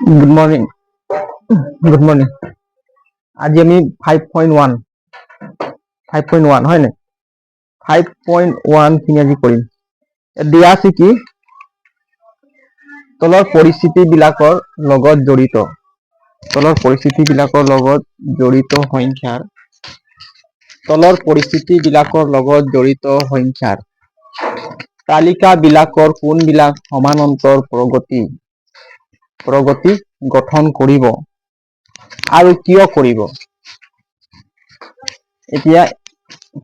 Good morning আজি আমি 5.1 হয় নাই 5.1 খিনি আজি কৰিম। দিয়া আছে কি তলৰ পৰিস্থিতি বিলাকৰ লগত জড়িত সংখ্যাৰ তালিকা বিলাকৰ কোনবিলাক সমান্তৰাল প্ৰগতি গঠন কৰিব আৰু কিয় কৰিব। এতিয়া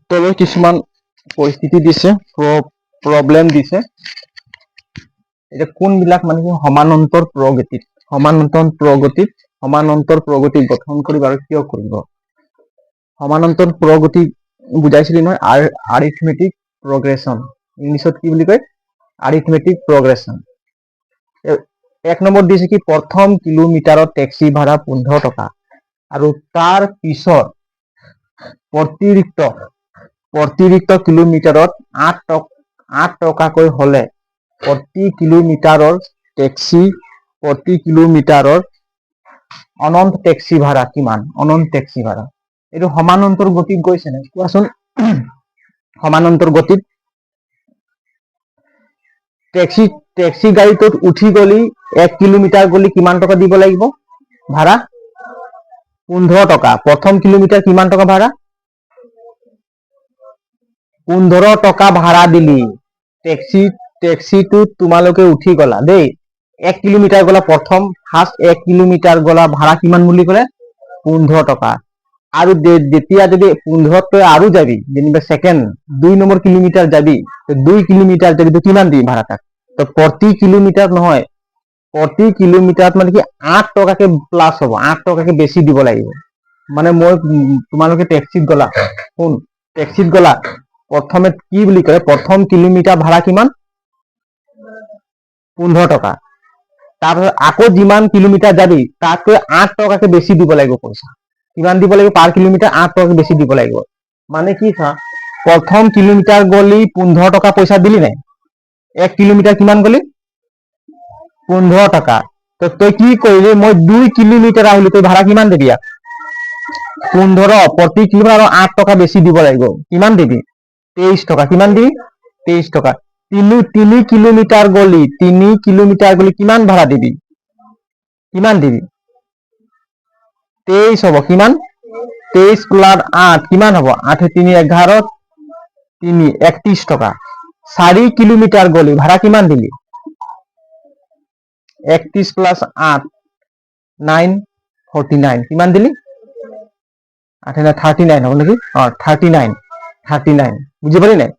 তলৰ কিছুমান পৰিস্থিতি দিছে, প্ৰব্লেম দিছে। এতিয়া কোনবিলাক মানে সমান্তৰাল প্ৰগতি গঠন কৰিব আৰু কিয় কৰিব। সমান্তৰাল প্ৰগতি বুজাইছিলি নহয়, আৰিথমেটিক প্ৰগ্ৰেছন। ইংলিছত কি বুলি কয়? আৰিথমেটিক প্ৰগ্ৰেছন। এক নম্বৰ দিছে কি প্ৰথম কিলোমিটাৰত টেক্সি ভাড়া 15 টকা আৰু তাৰ পিছত প্ৰতিৰিক্ত কিলোমিটাৰত 8 টকাকৈ হলে প্ৰতি কিলোমিটাৰৰ অনন্ত টেক্সি ভাড়া কিমান? এইটো সমান্তৰাল গতিত গৈছে নে কোৱাচোন। সমান্তৰাল গতিত টেক্সি গাড়ীটোত উঠি গলি 1 কিলোমিটাৰ গলি কিমান টকা দিব লাগিব ভাড়া? 15 টকা। প্ৰথম কিলোমিটাৰ কিমান টকা ভাড়া? 15 টকা ভাড়া দিলি। টেক্সিটোত তোমালোকে উঠি গলা দেই, 1 কিলোমিটাৰ গলা। ফাৰ্ষ্ট 1 কিলোমিটাৰ গলা ভাড়া কিমান বুলি ক'লে? 15 টকা। আৰু যেতিয়া যদি 15 তই আৰু যাবি, যেনিবা সেকেন্ড 2 নম্বৰ কিলোমিটাৰ যাবি, 2 কিলোমিটাৰ যাবি তো কিমান দিবি ভাড়া তাক? তো প্ৰতি কিলোমিটাৰ নহয়, প্ৰতি কিলোমিটাৰত মানে কি 8 টকাকে প্লাস হ'ব, 8 টকাকে বেছি দিব লাগিব। মানে মই তোমালোকে টেক্সিত গলা, প্ৰথমে কি বুলি কয়, প্ৰথম কিলোমিটাৰ ভাড়া কিমান? 15 টকা। তাৰপিছত আকৌ যিমান কিলোমিটাৰ যাবি তাতকৈ 8 টকাকে বেছি দিব লাগিব পইচা। কিমান দিব লাগিব? পাৰ কিলোমিটাৰ 8 টকা বেছি দিব লাগিব। মানে কি চা, প্ৰথম কিলোমিটাৰ গলি 15 টকা পইচা দিলি নাই, 1 কিলোমিটাৰ কিমান গলি? 15 টকা। তো তই কি কৰিলি, মই 2 কিলোমিটাৰ আহিলো, তই ভাড়া কিমান দিবি? 15। প্ৰতি কিলোমিটাৰ 8 টকা বেছি দিব লাগিব। কিমান দিবি? 23 টকা। কিমান দিবি? 23 টকা। 3 কিলোমিটাৰ গলি কিমান ভাড়া দিবি? কিমান দিবি? 23 হ'ব। কিমান? 23 প্লাস 8 কিমান হ'ব? 8 3 11 3 31 টকা। 4 কিলোমিটাৰ গলি ভাড়া কিমান দিলি? 31 প্লাস 8 9 49 কিমান দিলি? 39 হ'ব নেকি? 39 বুজি পালি নাই?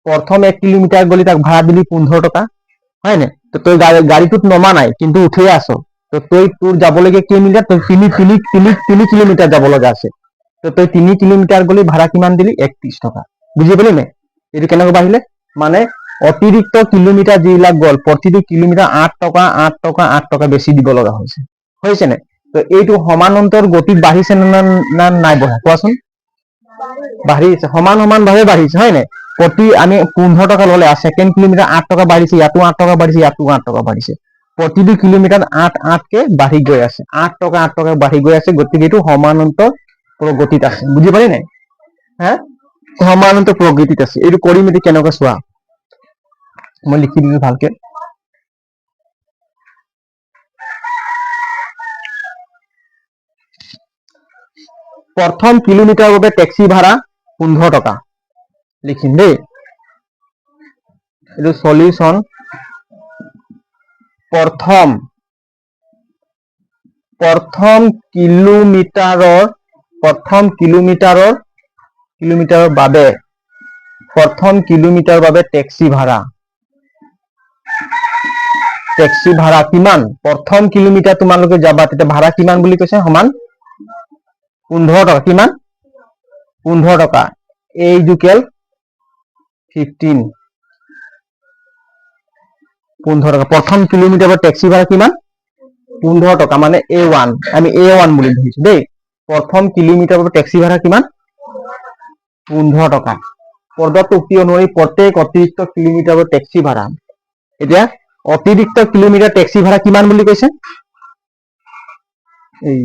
প্ৰথম 1 কিলোমিটাৰ গলি তাক ভাড়া দিলি 15 টকা, হয় নাই? তো তই গাড়ীটোত নমা নাই কিন্তু উঠিয়ে আছো, তো তই তোৰ যাবলগীয়া কিলোমিটাৰ, তই 3 কিলোমিটাৰ যাব লগা আছে। তো তই 3 কিলোমিটাৰ গলি ভাড়া কিমান দিলি? 31 টকা। বুজি পালি নাই? এইটো কেনেকৈ বাঢ়িলে? মানে অতিৰিক্ত কিলোমিটাৰ যিবিলাক গ'ল, প্ৰতিটো কিলোমিটাৰ 8 টকা বেছি দিব লগা হৈছে নে? তো এইটো সমান্তৰাল গতিত বাঢ়িছে না নাই বঢ়া কোৱাচোন? বাঢ়িছে, সমান ভাৱে বাঢ়িছে, হয় নাই? প্ৰতি আমি 15 টকা ললে সেকেন্ড কিলোমিটাৰ 8 টকা বাঢ়িছে, ইয়াতো 8 টকা বাঢ়িছে, ইয়াতো 8 টকা বাঢ়িছে। প্ৰতিটো কিলোমিটাৰ 8 কে বাঢ়ি গৈ আছে, 8 টকা বাঢ়ি গৈ আছে। গতিকে এইটো সমান্তৰাল প্ৰগতিত আছে। বুজি পালি নাই? সমান্তৰাল প্ৰগতিত আছে। এইটো কৰিম, এটি কেনেকৈ চোৱা, মই লিখি দিছো ভালকে। প্ৰথম কিলোমিটাৰৰ বাবে টেক্সি ভাড়া 15 টকা লিখিম দেই। এইটো সলিউশন। প্ৰথম কিলোমিটাৰৰ বাবে টেক্সি ভাড়া কিমান? প্ৰথম কিলোমিটাৰ তোমালোকে যাবা, তেতিয়া ভাড়া কিমান বুলি কৈছে? সমান 15 টকা। কিমান? 15 টকা। A = 15 টকা। প্ৰথম কিলোমিটাৰৰ টেক্সি ভাড়া কিমান? 15 টকা। মানে A1, আমি A1 বুলি ধৰিছো দেই। প্ৰথম কিলোমিটাৰৰ টেক্সি ভাড়া কিমান? 15 টকা। পদটোক্তি অনুসৰি প্ৰত্যেক অতিৰিক্ত কিলোমিটাৰৰ টেক্সি ভাড়া। এতিয়া অতিৰিক্ত কিলোমিটাৰ টেক্সি ভাড়া কিমান বুলি কৈছে? এই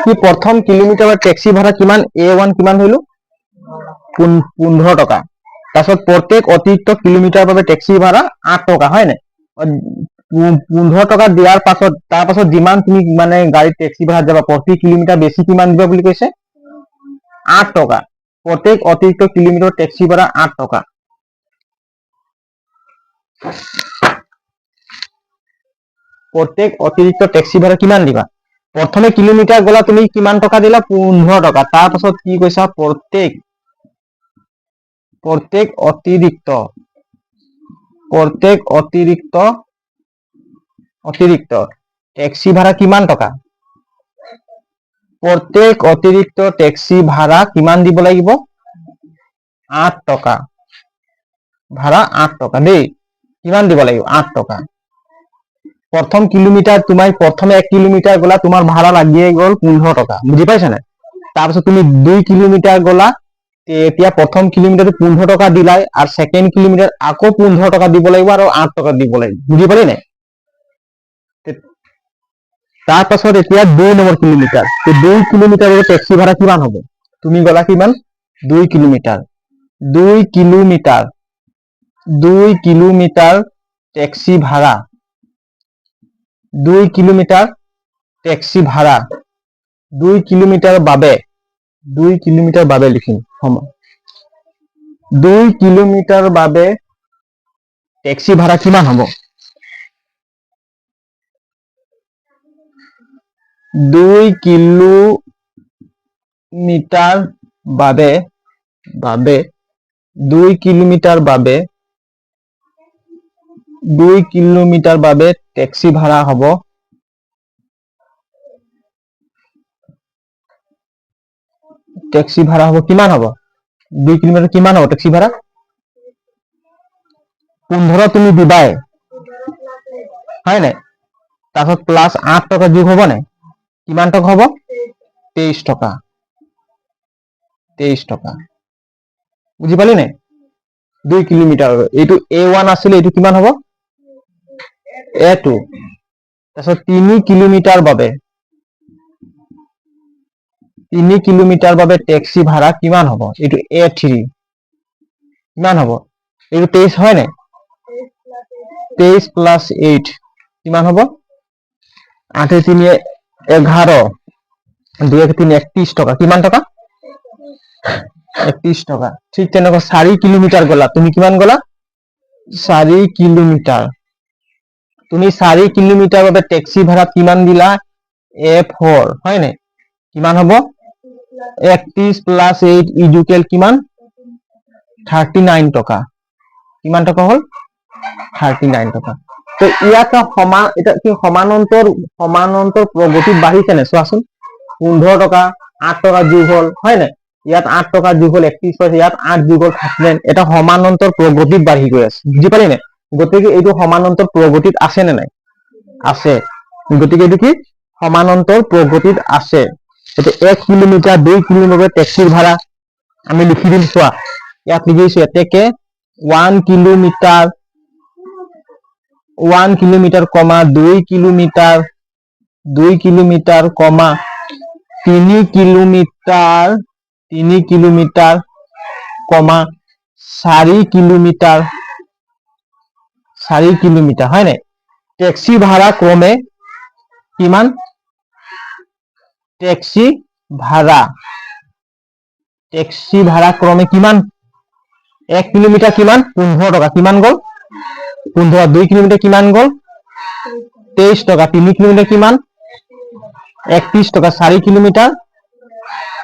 কি প্ৰথম কিলোমিটাৰৰ টেক্সি ভাড়া কিমান A1 কিমান হইলো 15 টকা তাৰপিছত প্ৰত্যেক অতিৰিক্ত কিলোমিটাৰৰ বাবে টেক্সি ভাড়া 8 টকা হয় নাই 15 টকা দিয়াৰ পাছত তাৰ পাছত যিমান তুমি মানে গাড়ী টেক্সি ভাড়া যাবা প্ৰতি কিলোমিটাৰ বেছি কিমান দিব বুলি কৈছে 8 টকা প্ৰত্যেক অতিৰিক্ত কিলোমিটাৰ টেক্সি ভাড়া 8 টকা প্ৰত্যেক অতিৰিক্ত টেক্সি ভাড়া কিমান দিবা প্ৰথমে কিলোমিটাৰ গলা তুমি কিমান টকা দিলা 15 টকা তাৰ পাছত কি কৈছা প্ৰত্যেক অতিৰিক্ত টেক্সি ভাড়া কিমান টকা প্ৰত্যেক অতিৰিক্ত টেক্সি ভাড়া কিমান দিব লাগিব 8 টকা ভাড়া 8 টকা দেই কিমান দিব লাগিব 8 টকা প্ৰথম কিলোমিটাৰ তোমাৰ প্ৰথমে 1 কিলোমিটাৰ গলা তোমাৰ ভাড়া লাগিয়ে গল 15 টকা বুজি পাইছা না তাৰপিছত তুমি 2 কিলোমিটাৰ গলা এতিয়া প্ৰথম কিলোমিটাৰ 15 টকা দিলাই আৰু সেকেন্ড কিলোমিটাৰ আকৌ 15 টকা দিব লাগিব আৰু 8 টকা দিব লাগিব বুজি পালি নাই তাৰ পাছত এতিয়া 2 নম্বৰ কিলোমিটাৰ 2 কিলোমিটাৰৰ টেক্সি ভাড়া কিমান হ'ব তুমি গলা কিমান 2 কিলোমিটাৰ 2 কিলোমিটাৰ টেক্সি ভাড়া 2 কিলোমিটাৰ টেক্সি ভাড়া 2 কিলোমিটাৰ বাবে লিখিম 2 কিলোমিটাৰ বাবে টেক্সি ভাড়া কিমান হ'ব 2 কিলোমিটাৰ বাবে 2 কিলোমিটাৰ বাবে টেক্সি ভাড়া হ'ব কিমান হ'ব 2 কিলোমিটাৰ কিমান হ'ব টেক্সি ভাড়া 15 তুমি দিবাই হয় নাই তাৰপিছত প্লাস 8 টকা যোগ হ'ব নাই কিমান টকা হ'ব 23 টকা বুজি পালি নাই 2 কিলোমিটাৰ এইটো A1 আছিল এইটো কিমান হ'ব A2 তাৰপিছত 3 কিলোমিটাৰ বাবে টেক্সি ভাড়া কিমান হ'ব এইটো A3 কিমান হ'ব এইটো 23 হয় নাই 23 প্লাস 8 কিমান হ'ব 8 3 11 2 3 31 টকা কিমান টকা 31 টকা ঠিক তেনেকৈ 4 কিলোমিটাৰ গলা তুমি কিমান গলা 4 কিলোমিটাৰ তুমি 4 কিলোমিটাৰ বাবে টেক্সি ভাড়া কিমান দিলা A4 হয় নাই কিমান হ'ব 31 প্লাস 8 ইকুয়াল কিমান 39 টকা কিমান টকা হল 39 টকা তো ইয়াত এটা কি সমান্তর প্রগতি বাঢ়িছে নে চোৱাচোন 15 টকা 8 টকা যোগ হল হয় না ইয়াত 8 টকা যোগ হল 31 পইচা ইয়াত 8 যোগ হল 39 এটা সমান্তর প্রগতিত বাঢ়ি গৈ আছে বুজি পালি নে গতিকে এইটো সমান্তর প্রগতিত আছে নে নাই আছে গতিকে এইটো কি সমান্তর প্রগতিত আছে এটা 1 কিলোমিটার 2 কিলোমিটার ট্যাক্সির ভাড়া আমি লিখি দিম চোৱা ইয়াত লিখিছো এতেকে 1 কিলোমিটার কমা 2 কিলোমিটার কমা 3 কিলোমিটার কমা 4 কিলোমিটার হয় নাই ট্যাক্সি ভাড়া ক্রমে কিমান ট্যাক্সি ভাড়া ক্রমে কিমান 1 কিলোমিটার কিমান 15 টাকা কিমান গল 15 2 কিলোমিটার কিমান গল 23 টাকা 3 কিলোমিটার কিমান 31 টাকা 4 কিলোমিটার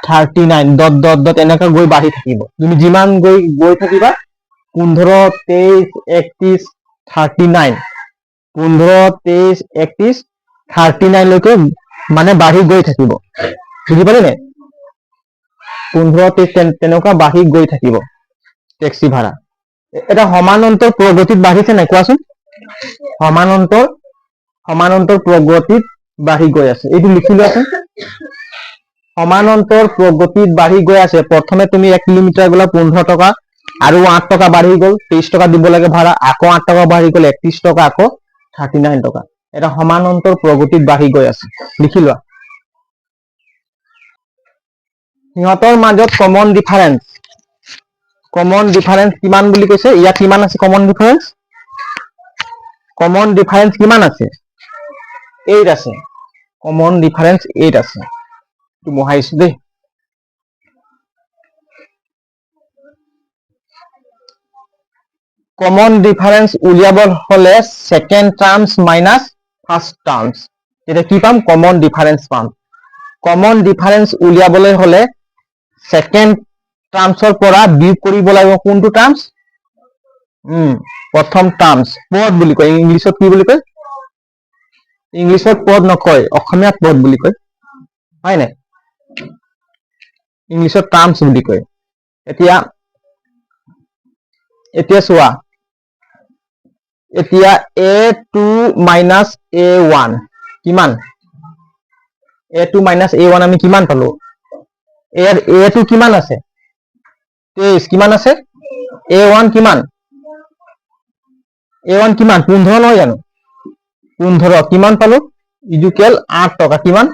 39 ডট ডট ডট এনেকা গৈ বাঢ়ি থাকিব তুমি যিমান গৈ থাকিবা 15 23 31 39 15 23 31 39 লৈকে মানে বাঢ়ি গৈ থাকিব বুজি পালি নে 15 23 তেনেকা বাঢ়ি গৈ থাকিব ট্যাক্সি ভাড়া এটা সমান্তর প্রগতিত বাঢ়িছে নাই কোৱাচোন সমান্তৰ প্ৰগতিত বাঢ়ি গৈ আছে এইটো লিখিলো আছে সমান্তৰ প্ৰগতিত বাঢ়ি গৈ আছে প্ৰথমে তুমি 1 কিলোমিটাৰ গলা 15 টকা আৰু 8 টকা বাঢ়ি গ'ল, 23 টকা দিব লাগে ভাড়া, আকৌ 8 টকা বাঢ়ি গ'ল 31 টকা, আকৌ 39 টকা। এটা সমান্তৰাল প্ৰগতিত বাঢ়ি গৈ আছে। লিখি লোৱা। সিহঁতৰ মাজত কমন ডিফাৰেন্স কিমান বুলি কৈছে? ইয়াত কিমান আছে কমন ডিফাৰেন্স? কমন ডিফাৰেন্স কিমান আছে? 8 আছে। কমন ডিফাৰেন্স 8 আছে। বহাইছো দেই। কমন ডিফাৰেন্স উলিয়াব হলে second terms minus first terms, এটা কি পাম? কমন ডিফারেন্স পাম। কমন ডিফারেন্স উলিয়াবলৈ হলে সেকেন্ড টাৰ্মসৰ পৰা বিয়োগ কৰিব লাগিব কোনটো টাৰ্মস? প্ৰথম টার্মস পদ বুলি কয়। ইংলিছত কি বুলি কয়? ইংলিছত পদ নকয়, অসমীয়াত পদ বুলি কয়, হয় নাই? ইংলিছত টার্মস বুলি কয়। এতিয়া চোৱা, এতিয়া a2 minus a1 কিমান? a2 minus a1 আমি কিমান পালো? a2 কিমান আছে? 23 কিমান আছে? a1 কিমান? a1 কিমান? 15 নহয় জানো? 15 কিমান পালো? ইজুকেল 8 টকা। কিমান?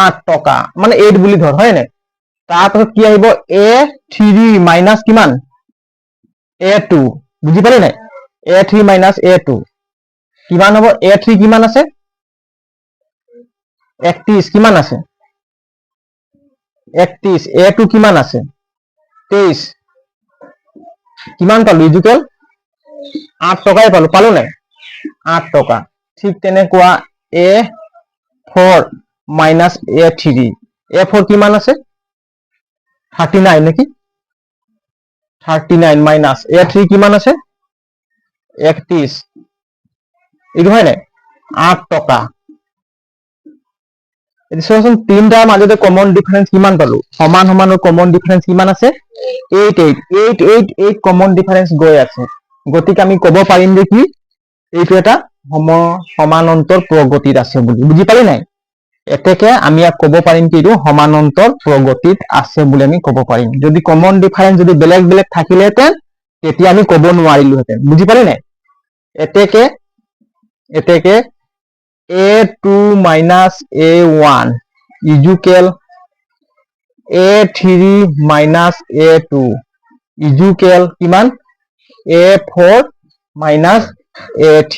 8 টকা, মানে 8 বুলি ধৰ, হয় নাই? তাৰপিছত কি আহিব? a3 minus কিমান? a2, বুজি পালি নাই? a3 minus a2 কিমান হ'ব? a3 কিমান আছে? 31 কিমান আছে? 31 a2 কিমান আছে? 23 কিমান পালো? ইজুকেল 8 টকাই পালো নাই? 8 টকা। ঠিক তেনেকুৱা a4 minus a3, a4 কিমান আছে? 39 নেকি? 39 minus a3 কিমান আছে? 31, এইটো হয় নাই? 8 টকা। চোৱাচোন, তিনটাৰ মাজতে কমন ডিফাৰেন্স কিমান পালো? সমান সমানৰ কমন ডিফাৰেন্স কিমান আছে? 8 কমন ডিফাৰেন্স গৈ আছে। গতিকে আমি কব পাৰিম যে কি এইটো এটা সমান্তৰাল প্ৰগতিত আছে বুলি। বুজি পালি নাই? এতেকে আমি ইয়াক কব পাৰিম কি এইটো সমান্তৰাল প্ৰগতিত আছে বুলি আমি কব পাৰিম। যদি কমন ডিফাৰেন্স যদি বেলেগ বেলেগ থাকিলেহেঁতেন তেতিয়া আমি কব নোৱাৰিলোহেঁতেন। বুজি পালি নাই? এতেকে a2 minus a1 equal a3 minus a2 equal কিমান? a4 minus a3।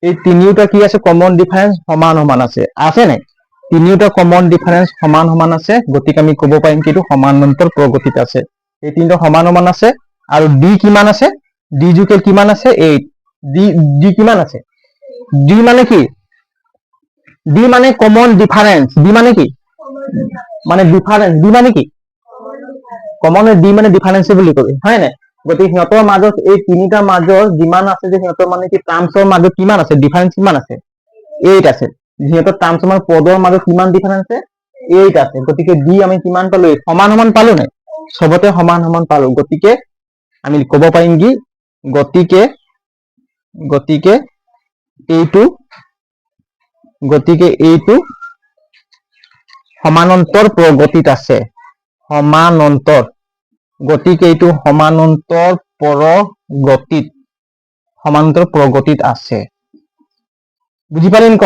এই তিনিওটা কি আছে? কমন ডিফারেন্স সমান সমান আছে। আছে নাই? তিনিওটা কমন ডিফারেন্স সমান সমান আছে, গতিকে আমি কব পাৰিম কি এইটো সমান্তৰাল প্ৰগতিত আছে। এই তিনিটা সমান সমান আছে। আৰু d কিমান আছে? d জুকেল কিমান আছে? 8। d কিমান আছে? d মানে কি? d মানে কমন ডিফারেন্স। d মানে কি? মানে ডিফারেন্স। d মানে কি? কমন d মানে ডিফারেন্স বুলি কবি, হয় নাই? গতিকে সিহঁতৰ মাজত এই তিনিটাৰ মাজত যিমান আছে যে সিহঁতৰ মানে কি টাৰ্মছৰ মাজত কিমান আছে? ডিফাৰেন্স কিমান আছে? 8 আছে। সিহঁতৰ টাৰ্মছৰ মাজত পদৰ মাজত কিমান ডিফাৰেন্স আছে? 8 আছে। গতিকে d আমি কিমান পালো? সমান সমান পালো নাই? সবতে সমান সমান পালো। গতিকে আমি কব পাৰিম কি গতিকে এইটো সমান্তৰাল প্ৰগতিত আছে। গতিকে এইটো সমান্তৰাল প্ৰগতিত আছে। বুজি পালি ক?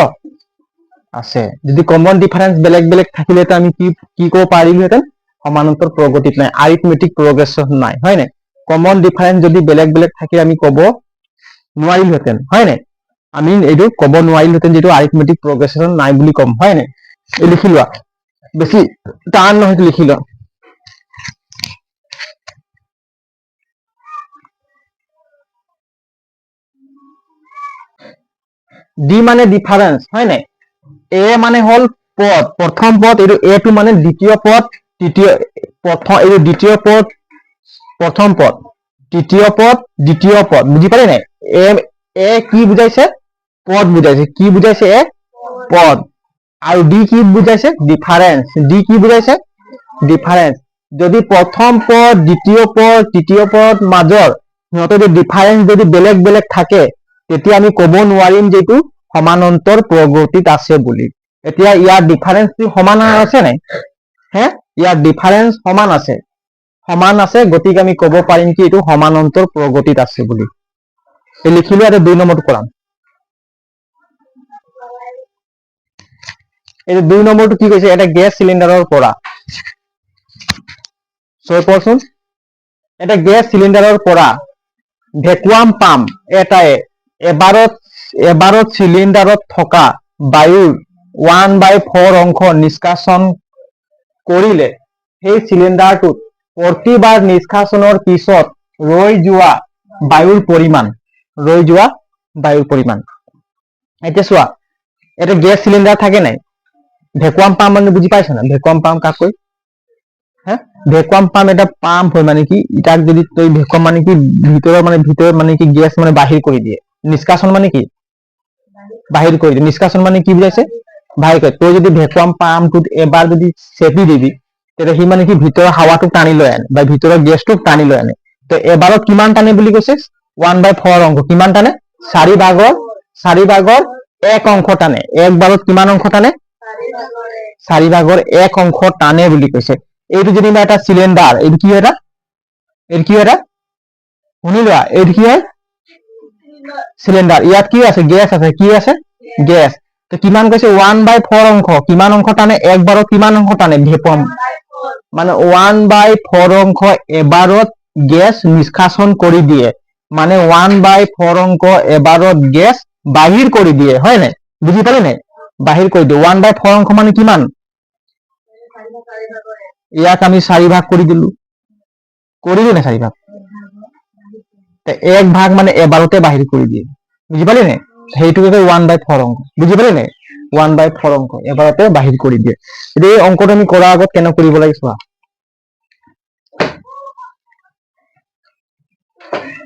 আছে। যদি কমন ডিফাৰেন্স বেলেগ বেলেগ থাকিলে আমি কি কব পাৰিলোহেঁতেন? সমান্তৰাল প্ৰগতিত নাই, আৰিথমেটিক প্ৰগ্ৰেছন নাই, হয় নাই? কমন ডিফাৰেন্স যদি বেলেগ বেলেগ থাকে আমি কব নোৱাৰিলোহেঁতেন, হয় নাই? আমি এইটো কব নোৱাৰিলোহেঁতেন যিটো আৰিথমেটিক প্ৰগ্ৰেছন নাই বুলি কম, হয় নাই? এই লিখি লোৱা, বেছি টান নহয়, লিখি লোৱা। ডি মানে ডিফারেন্স, হয় নাই? এ মানে হল পদ, প্রথম পদ। এই এ2 মানে দ্বিতীয় পদ, এই দ্বিতীয় পদ, প্রথম পদ, তৃতীয় পদ, দ্বিতীয় পদ। বুঝি পালি নাই? এ কি বুঝাইছে? পদ বুঝাইছে। কি বুঝাইছে? এ পদ। আৰু ডি কি বুঝাইছে? ডিফাৰেন্স। ডি কি বুঝাইছে? ডিফাৰেন্স। যদি প্ৰথম পদ, দ্বিতীয় পদ, তৃতীয় পদ মাজৰ সিহঁতৰ যদি ডিফাৰেন্স যদি বেলেগ বেলেগ থাকে তেতিয়া আমি কব নোৱাৰিম যে এইটো সমান্তৰাল প্ৰগতিত আছে বুলি। এতিয়া ইয়াৰ ডিফাৰেন্স সমান আছে নাই? ইয়াৰ ডিফাৰেন্স সমান আছে। সমান আছে, গতিকে আমি ক'ব পাৰিম কি এইটো সমান্তৰাল প্ৰগতিত আছে বুলি। এই লিখিলো আৰু 2 নম্বৰটো কৰাম। এই 2 নম্বৰটো কি কৈছে, এটা গেছ চিলিণ্ডাৰৰ পৰা পঢ়চোন, এটা গেছ চিলিণ্ডাৰৰ পৰা ভেকুৱাম পাম্প এটাই এবাৰত চিলিণ্ডাৰত থকা বায়ুৰ 1/4 অংশ নিষ্কাশন কৰিলে সেই চিলিণ্ডাৰটোত প্ৰতিবাৰ নিষ্কাশনৰ পিছত ৰৈ যোৱা বায়ুৰ পৰিমাণ। এতিয়া চোৱা, এটা গেছ চিলিণ্ডাৰ থাকে নাই, ভেকুৱাম পাম্প মানে বুজি পাইছ না? ভেকুৱাম পাম্প কাক কয়? ভেকুৱাম পাম্প এটা পাম্প হয়, মানে কি তাক যদি তই ভেকুৱাম মানে কি ভিতৰৰ মানে কি গেছ মানে বাহিৰ কৰি দিয়ে। নিষ্কাশন মানে কি বাহিৰ কৰি দিয়ে, নিষ্কাশন মানে কি বুজাইছে বাহিৰ কৰে। তই যদি ভেকুৱাম পাম্পটোত এবাৰ যদি চেপি দিবি, তেতিয়া সি মানে কি ভিতৰৰ হাৱাটো টানি লৈ আনে বা ভিতৰৰ গেছটোক টানি লৈ আনে। তো এবাৰত কিমান টানে বুলি কৈছে? 1/4 অংশ। কিমান টানে? 4 ভাগৰ 1 অংশ টানে। একবাৰত কিমান অংশ টানে? 4 ভাগৰ 1 অংশ টানে বুলি কৈছে। এইটো যেনিবা এটা চিলিণ্ডাৰ, এইটো কি এটা শুনি লোৱা, এইটো কি হয়? চিলিণ্ডাৰ। ইয়াত কি আছে? গেছ আছে। কি আছে? গেছ। তো কিমান কৈছে? 1/4 অংশ। কিমান অংশ টানে? একবাৰত কিমান অংশ টানে? ভেকুৱাম মানে 1/4 অংশ এবাৰত গেছ নিষ্কাশন কৰি দিয়ে, মানে 1/4 অংশ এবাৰত গেছ বাহিৰ কৰি দিয়ে, হয় নাই? বুজি পালি নাই? বাহিৰ কৰি দিয়ে। 1/4 অংশ মানে কিমান? ইয়াক আমি 4 ভাগ কৰি দিলো, না 4 ভাগ? 1 ভাগ মানে এবাৰতে বাহিৰ কৰি দিয়ে, বুজি পালি নাই? সেইটোকে 1/4 অংশ, বুজি পালি নাই? 1/4 অংশ এবাৰতে বাহিৰ কৰি দিয়ে। এতিয়া এই অংকটো আমি কৰাৰ আগত কেনে কৰিব লাগে চোৱা।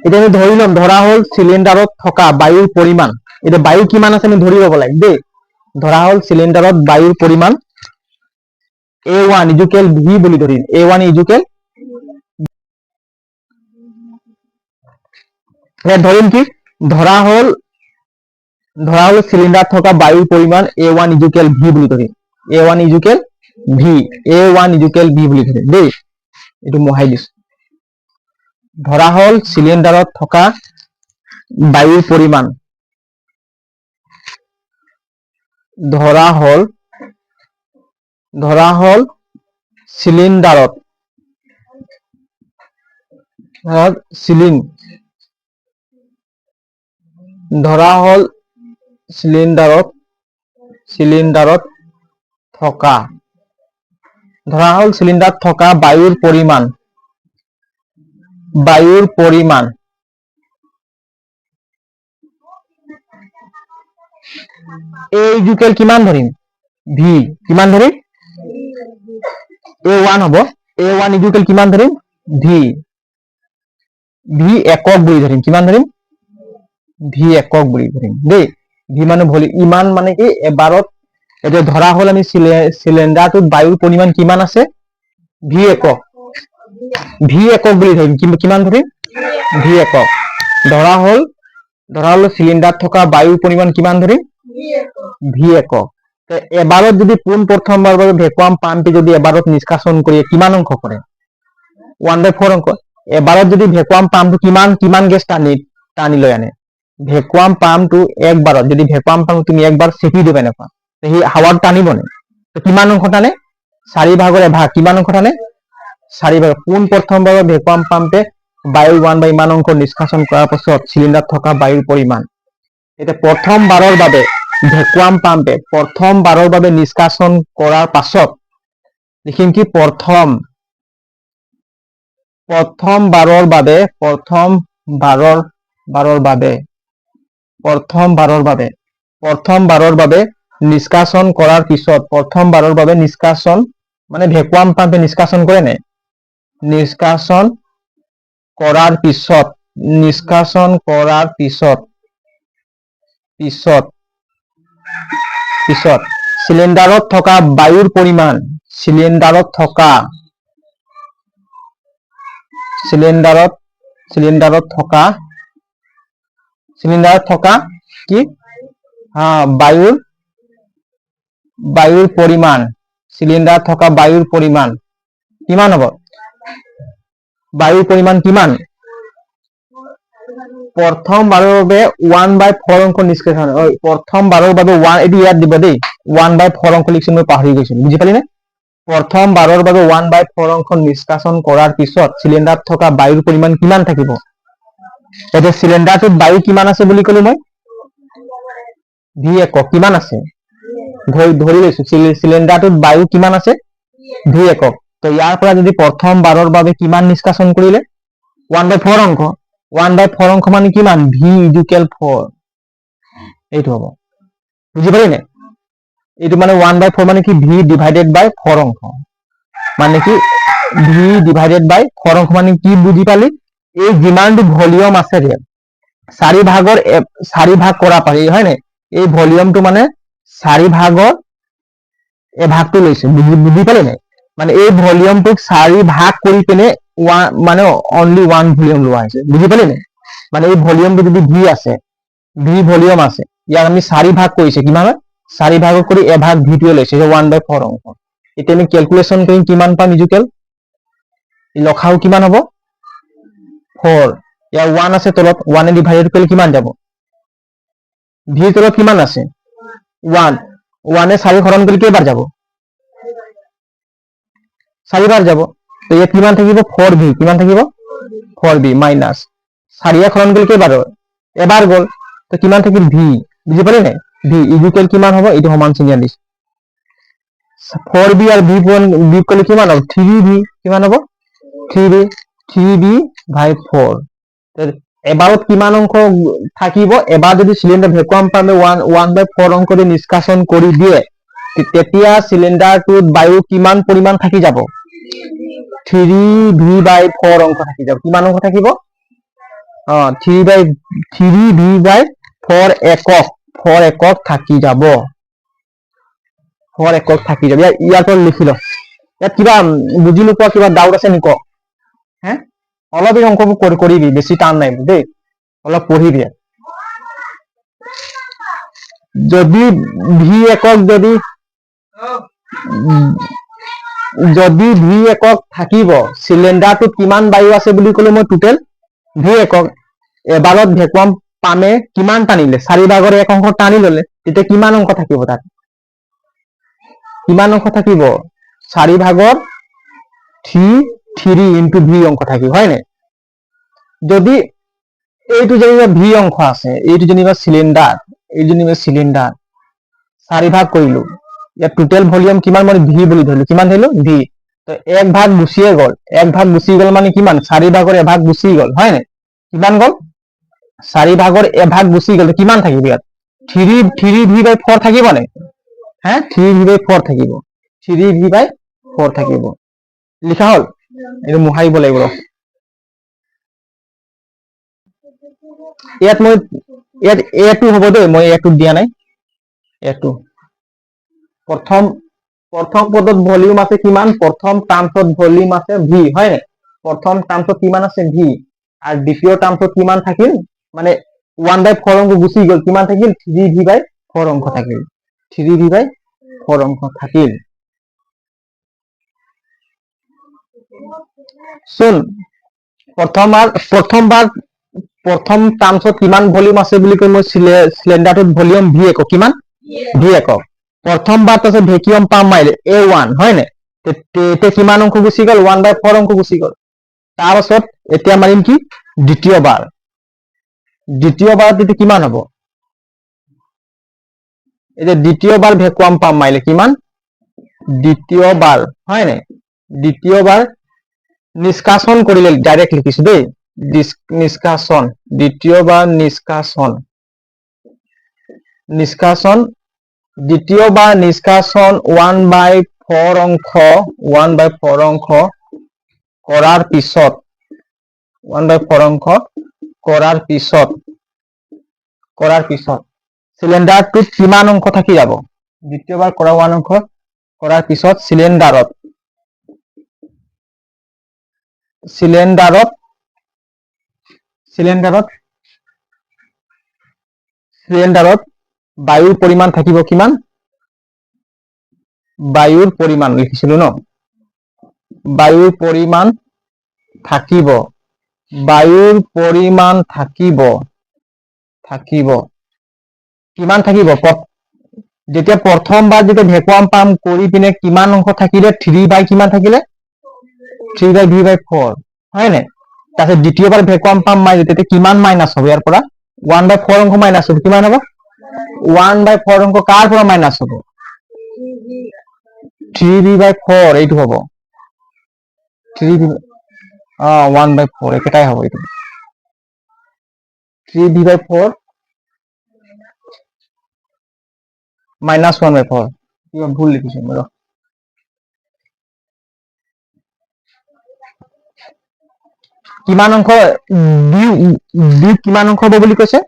এতিয়া আমি ধৰি ল'ম, ধৰা হ'ল চিলিণ্ডাৰত থকা বায়ুৰ পৰিমাণ। এতিয়া বায়ু কিমান আছে আমি ধৰি ল'ব লাগে দেই। ধৰা হ'ল চিলিণ্ডাৰত বায়ুৰ পৰিমাণ A1 ইজুকেল V বুলি ধৰিম। A1 ইজুকেল ধৰিম কি? ধৰা হ'ল চিলিণ্ডাৰত থকা বায়ুৰ পৰিমাণ A1 ইজুকেল V বুলি ধৰিম। A1 ইজুকেল V বুলি ধৰিম দেই। এইটো মহাই দিছো। ধৰা হ'ল চিলিণ্ডাৰত থকা বায়ুৰ পৰিমাণ, ধৰা হ'ল চিলিণ্ডাৰত থকা বায়ুৰ পৰিমাণ A ইজুকেল কিমান ধৰিম? V। কিমান ধৰিম? A1 হ'ব। A1 ইজুকেল কিমান ধৰিম? V একক বুলি ধৰিম। কিমান ধৰিম? V একক বুলি ধৰিম দেই। V মানে ইমান মানে কি এবাৰত। এতিয়া ধৰা হ'ল আমি চিলিণ্ডাৰটোত বায়ুৰ পৰিমাণ কিমান আছে? V একক বুলি ধৰিম। কিমান ধৰিম? V একক। ধৰা হ'ল চিলিণ্ডাৰত থকা বায়ুৰ পৰিমাণ কিমান ধৰিম? V একক। এবাৰত যদি প্ৰথমবাৰ বাবে ভেকুৱাম পাম্পে যদি এবাৰত নিষ্কাশন কৰি কিমান অংশ কৰে? 1/4 অংশ। এবাৰত যদি ভেকুৱাম পাম্পটো কিমান গেছ টানি লৈ আনে? ভেকুৱাম পাম্পটো একবাৰত যদি তুমি একবাৰ চেপি দিবা এনেকুৱা, সেই হাৱাটো টানিবনে? কিমান অংশ টানে? 4 ভাগৰ 1 ভাগ। কিমান অংশ টানে? 4 ভাগ। প্ৰথমবাৰৰ ভেকুৱাম পাম্পে বায়ুৰ 1/4 ইমান অংশ নিষ্কাশন কৰাৰ পাছত চিলিণ্ডাৰত থকা বায়ুৰ পৰিমাণ। এতিয়া প্ৰথমবাৰৰ বাবে ভেকুৱাম পাম্পে প্ৰথমবাৰৰ বাবে নিষ্কাশন কৰাৰ পাছত লিখিম কি? প্ৰথমবাৰৰ বাবে নিষ্কাশন কৰাৰ পিছত, প্ৰথমবাৰৰ বাবে নিষ্কাশন মানে ভেকুৱাম পাম্পে নিষ্কাশন কৰে নাই? নিষ্কাশন কৰাৰ পিছত চিলিণ্ডাৰত থকা বায়ুৰ পৰিমাণ, চিলিণ্ডাৰত থকা কি বায়ুৰ পৰিমাণ, চিলিণ্ডাৰত থকা বায়ুৰ পৰিমাণ কিমান হ'ব? বায়ুৰ পৰিমাণ কিমান? প্ৰথমবাৰৰ বাবে 1/4 অংশ নিষ্কাশন প্ৰথমবাৰৰ বাবে 1 এটি ইয়াত দিব দেই 1/4 অংশ লিখিছো মই পাহৰি গৈছিলো বুজি পালি নে প্ৰথমবাৰৰ বাবে 1/4 অংশ নিষ্কাশন কৰাৰ পিছত সিলিণ্ডাৰত থকা বায়ুৰ পৰিমাণ কিমান থাকিব এতিয়া সিলিণ্ডাৰটোত বায়ু কিমান আছে বুলি ক'লো মই ভি একক কিমান আছে ধৰি লৈছো সিলিণ্ডাৰটোত বায়ু কিমান আছে ভি একক তো ইয়াৰ পৰা যদি প্ৰথমবাৰৰ বাবে কিমান নিষ্কাশন কৰিলে 1/4 অংশ 1/4 অংশ মানে কিমান ভি ইকুৱেল 4 এইটো হ'ব বুজি পালি নে এইটো মানে 1/4 মানে কি ভি ডিভাইডেড বাই 4 অংশ মানে কি ভি ডিভাইডেড বাই 4 অংশ মানে কি বুজি পালি এই যিমানটো ভলিউম আছে ৰে 4 ভাগ কৰা পাৰি হয় নে এই ভলিউমটো মানে 4 ভাগৰ এভাগটো লৈছে বুজি পালি নে মানে এই ভলিউমটোক 4 ভাগ কৰি পিনে মানে অনলি 1 ভলিউম লোৱা হৈছে বুজি পালি নে মানে এই ভলিউমটো যদি ভি আছে ভি ভলিউম আছে ইয়াক আমি 4 ভাগ কৰিছে কিমান 4 ভাগ কৰি এভাগ ভিটোৱে লৈছে 1/4 অংশ এতিয়া আমি ক্যালকুলেশন কৰিম কিমান পাম ইকুৱেল লখাও কিমান হ'ব 4 ইয়াৰ 1 আছে তলত 1 এ ডিভাইডেড কৰিলে কিমান যাব ভি তলত কিমান আছে 1 1 এ 4 হৰণ কৰিলে কেইবাৰ যাব 4 বাৰ যাব তো ইয়াত কিমান থাকিব 4v কিমান থাকিব 4v মাইনাস 4 এ হৰণ কৰিলে কেইবাৰ এবাৰ গল তো কিমান থাকিল v বুজি পালি নাই v ইকুৱেল কিমান হ'ব এটো সমান চিন দিছ 4v আৰু v কৰিলে কিমান হ'ব 3v কিমান হ'ব 3v/4 এবাৰত কিমান অংশ থাকিব এবাৰ যদি সিলিন্ডাৰ ভ্যাকুয়াম পাম্পে 1/4 অংশ দি নিষ্কাশন কৰি দিয়ে তেতিয়া সিলিন্ডাৰটোত বায়ু কিমান পৰিমাণ থাকি যাব 3v/4 অংশ থাকি যাব কিমান অংশ থাকিব 3v/4 একক থাকি যাব 4 একক থাকি যাব ইয়াৰ পৰা লিখি ল ইয়াত কিবা বুজি নোপোৱা কিবা ডাউট আছে নেকি হে অলপ এই অংকবোৰ কৰিবি বেছি টান নাই দেই অলপ পঢ়িবি যদি ভি একক যদি ভি একক থাকিব সিলিন্ডাৰটোত কিমান বায়ু আছে বুলি ক'লে মই টোটেল ভি একক এবাৰত ভ্যাকুয়াম পামে কিমান টানিলে 4 ভাগৰ 1 অংশ টানি ললে তেতিয়া কিমান অংশ থাকিব তাত কিমান অংশ থাকিব 4 ভাগৰ 3 ইনটু ভি অংশ থাকিব হয় নাই যদি এইটো যেনিবা ভি অংশ আছে এইটো যেনিবা সিলিন্ডার এই যেনিবা সিলিন্ডার 4 ভাগ কৰিলো ইয়াত টোটেল ভলিউম কিমান মানে ভি বুলি ধৰিলো কিমান ধৰিলো ভি তো এক ভাগ গুছিয়ে গল এক ভাগ গুছি গল মানে কিমান 4 ভাগৰ এভাগ গুছি গল হয় নাই কিমান গল 4 ভাগৰ এভাগ গুছি গল কিমান থাকিব ইয়াত 3v/4 থাকিব নাই হে 3v/4 থাকিব 3v/4 থাকিব লিখা হল এটো মুহাইব লাগিব ইয়াত মই ইয়াত a2 হ'ব দেই মই a2 দিয়া নাই a2 প্ৰথম পদত ভলিউম আছে কিমান প্ৰথম টাৰ্মছত ভলিউম আছে v হয় নাই প্ৰথম টাৰ্মছত কিমান আছে v আৰু দ্বিতীয় টাৰ্মছত কিমান থাকিল মানে 1/4 অংশ গুছি গল কিমান থাকিল 3v/4 অংশ থাকিল 3v/4 অংশ থাকিল শুন প্ৰথম টাৰ্মছত কিমান ভলিউম আছে বুলি কৈ মই সিলিন্ডাৰটোত ভলিউম ভি একক কিমান ভি একক প্ৰথমবাৰ আছে ভ্যাকুয়াম পাম্প মাৰিলে a1 হয় নাই তেতিয়া কিমান অংশ গুছি গল 1/4 অংশ গুছি গল তাৰ পাছত এতিয়া মাৰিম কি দ্বিতীয়বাৰ তেতিয়া কিমান হ'ব এই যে দ্বিতীয়বাৰ ভ্যাকুয়াম পাম্প মাৰিলে কিমান দ্বিতীয়বাৰ হয় নাই দ্বিতীয়বাৰ নিষ্কাশন কৰিলে ডাইৰেক্ট লিখিছো দেই নিষ্কাশন দ্বিতীয়বাৰ নিষ্কাশন দ্বিতীয়বাৰ নিষ্কাশন 1/4 অংশ কৰাৰ পিছত 1/4 অংশ কৰাৰ পিছত সিলিন্ডাৰটোত কিমান অংশ থাকি যাব দ্বিতীয়বাৰ কৰা 1 অংশ কৰাৰ পিছত সিলিন্ডাৰত বায়ুৰ পৰিমাণ থাকিব কিমান বায়ুৰ পৰিমাণ লিখিছিলো ন বায়ুৰ পৰিমাণ থাকিব, বায়ুৰ পৰিমাণ থাকিব, কিমান থাকিব? যেতিয়া প্ৰথমবাৰ যেতিয়া ভেকুৱাম পাম্প কৰি পিনে কিমান অংশ থাকিলে? 3 বাই কিমান থাকিলে? 3/v/4, হয় নাই? তাৰপিছত দ্বিতীয়বাৰ ভেকুৱাম পাম্প মাৰিলে তেতিয়া কিমান মাইনাছ হ'ব ইয়াৰ পৰা? 1/4 অংশ মাইনাছ হ'ব। কিমান হ'ব? 1/4 অংশ কাৰ পৰা মাইনাছ হ'ব? 3v/4 এইটো হ'ব। 3v 1/4 একেটাই হ'ব এইটো। 3v/4 -1/4 কিবা ভুল লিখিছো মই। কিমান অংশ কিমান অংশ হ'ব বুলি কৈছে?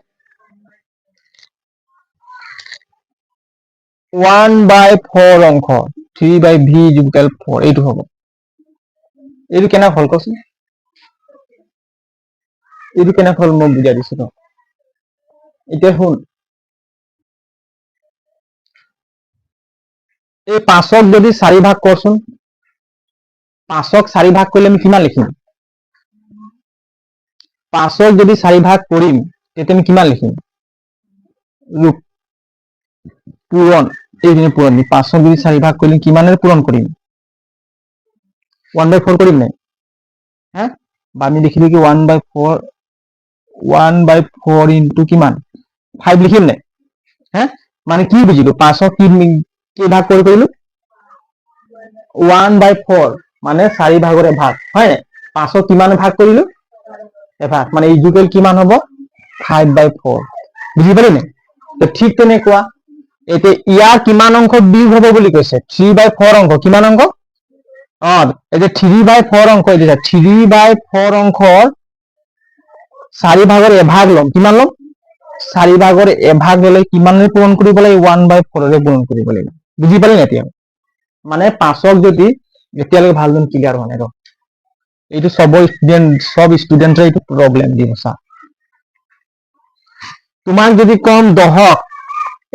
1/4 অংশ। 3/v/4 এইটো হ'ব। এইটো কেনে হ'ল কচোন? এইটো কেনে হ'ল মই বুজাই দিছো ন। এতিয়া শুন, এই 5ক যদি 4 ভাগ কৰচোন, 5ক 4 ভাগ কৰিলে আমি কিমান লিখিম? 5ক যদি 4 ভাগ কৰিম তেতিয়া আমি কিমান লিখিম? পূৰণ, এইখিনি পূৰণ দিম। 5ক যদি 4 ভাগ কৰিলে কিমানেৰে পূৰণ কৰিম? 1/4 কৰিম নাই? হা? বা আমি লিখিলো কি 1/4 ইনটু কিমান? 5 লিখিম নাই? হা? মানে কি বুজিলো? 5ক কি ভাগ কৰিলো? 1/4 মানে 4 ভাগৰ এভাগ, হয়? 5ক কিমান ভাগ কৰিলো? এভাগ, মানে ইজুকেল কিমান হ'ব? 5/4। বুজি পালি নাই? তো ঠিক তেনেকুৱা এতিয়া ইয়াৰ কিমান অংশ বিয়োগ হ'ব বুলি কৈছে? 3/4 অংশ। কিমান অংশ? এতিয়া 3/4 অংশ, এতিয়া 3/4 অংশৰ 4 ভাগৰ এভাগ ল'ম। কিমান ল'ম? 4 ভাগৰ এভাগ ল'লে কিমানেৰে পূৰণ কৰিব লাগে? 1/4ৰে পূৰণ কৰিব লাগিব। বুজি পালি নাই এতিয়া? মানে 5ক যদি, এতিয়ালৈকে ভালদৰে ক্লিয়াৰ হোৱা নাই ৰ, এইটো সব ষ্টুডেণ্টৰে এইটো প্ৰব্লেম দিব চা। তোমাক যদি কম 10ক,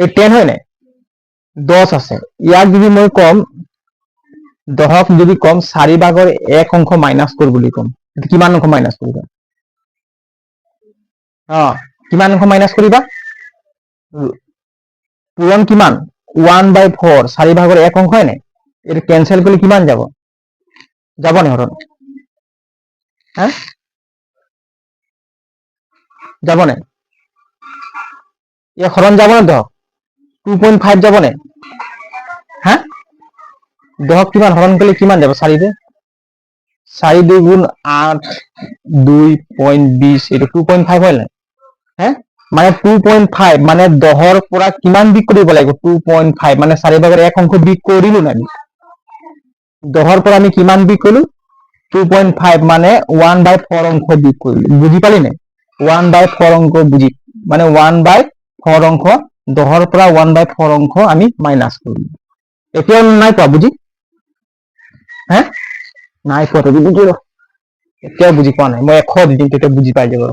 এই 10 হয় নাই? 10 আছে। ইয়াক যদি মই কম 10ক যদি কম 4 ভাগৰ 1 অংশ মাইনাছ কৰ বুলি কম, কিমান অংশ মাইনাছ কৰিবা? কিমান অংশ মাইনাছ কৰিবা? পূৰণ কিমান? 1/4, 4 ভাগৰ 1 অংশ হয় নাই? এইটো কেনচেল কৰিলে কিমান যাব? যাব নে হৰণ? হা? যাব নে? এই হৰণ যাব নে 10? 2.5 যাব নে? হা? 10ক কিমান হৰণ কৰিলে কিমান যাব? 4ৰে? 4 2 গুণ 8, 2.20, এইটো 2.5 হয় নাই? হে? মানে 2.5 মানে 10ৰ পৰা কিমান বিয়োগ কৰিব লাগিব? 2.5 মানে 4 ভাগৰ 1 অংশ বিয়োগ কৰিলো নাই? 10ৰ পৰা আমি কিমান বিয়োগ কৰিলো? 2.5 মানে 1/4 অংশ বিয়োগ কৰিলো। বুজি পালি নাই? 1/4 অংক বুজি, মানে 1/4 অংশ, 10ৰ পৰা 1/4 অংশ আমি মাইনাছ কৰিলো। এতিয়াও নাই পোৱা বুজি? হে? নাই পোৱা তো বুজি ৰ, এতিয়াও বুজি পোৱা নাই। মই 100 দি দিম তেতিয়া বুজি পাই যাব।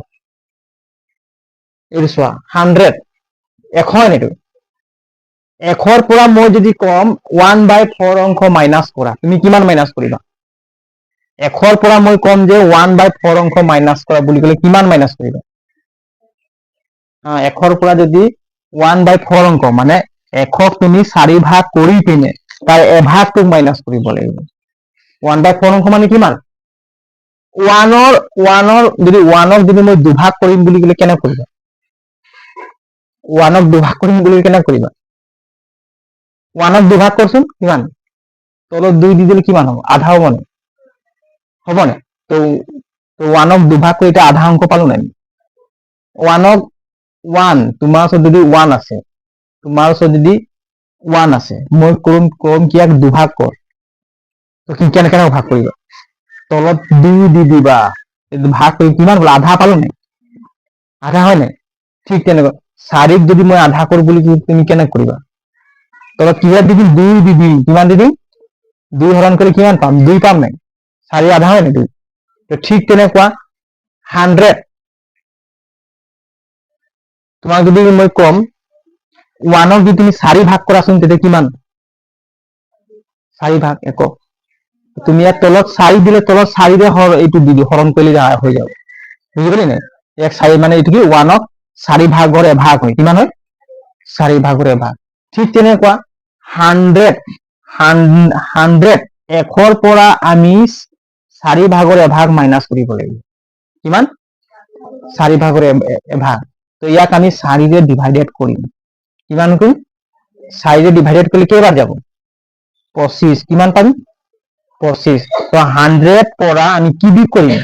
এইটো চোৱা 100, 100 হয় নাই? 100ৰ পৰা মই যদি কম 1/4 অংশ মাইনাছ কৰা, তুমি কিমান মাইনাছ কৰিবা? 100ৰ পৰা মই কম যে 1/4 অংশ মাইনাছ কৰা বুলি ক'লে কিমান মাইনাছ কৰিবা? 100ৰ পৰা যদি 1/4 অংক মানে 100ক তুমি 4 ভাগ কৰি পিনে তাৰ এভাগটোক মাইনাছ কৰিব লাগিব। 1/4 অংশ মানে কিমান? 1ক যদি মই দুভাগ কৰিম বুলি ক'লে কেনে কৰিবা? 1ক দুভাগ কৰিম বুলি কেনে কৰিবা? 1ক দুভাগ কৰচোন, কিমান? তলত 2 দি দিলে কিমান হ'ব? আধা হ'ব নে? হ'ব নে? তো 1ক দুভাগ কৰি এতিয়া আধা অংক পালো নাই? 1ক 1, তোমাৰ ওচৰত যদি 1 আছে, মই কম কি ইয়াক দুভাগ কৰ। তো কেনেকে ভাগ কৰিবা? তলত 2 দি দিবা, ভাগ কৰি কিমান হ'ল? আধা পালো নাই? আধা হয় নাই? ঠিক তেনেকুৱা 4ক যদি মই আধা কৰো বুলি তুমি কেনেকে কৰিবা? তলত কিমান দি দিম? 2 দি দিম। কিমান দি দিম? 2 হৰণ কৰি কিমান পাম? 2 পাম নাই? 4 আধা হয় নাই 2? তো ঠিক তেনেকুৱা 100, তোমাক যদি মই কম 1ক যদি তুমি 4 ভাগ কৰাচোন তেতিয়া কিমান? 4 ভাগ 1ক তুমি ইয়াত তলত 4 দিলে তলত 4 ৰে এইটো দি দিও হৰণ কৰিলে হৈ যাব বুজি পালি নাই এক 4 মানে এইটো কি 1 ক 4 ভাগৰ এভাগ হয় কিমান হয় 4 ভাগৰ এভাগ ঠিক তেনেকুৱা 100 এশৰ পৰা আমি 4 ভাগৰ এভাগ মাইনাছ কৰিব লাগিব কিমান 4 ভাগৰ এভাগ তো ইয়াক আমি 4 ৰে ডিভাইডেড কৰিম কিমান কৰিম 4 ৰে ডিভাইডেড কৰিলে কেইবাৰ যাব 25 কিমান পাম 25 তো 100 পৰা আমি কি বিয়োগ কৰিম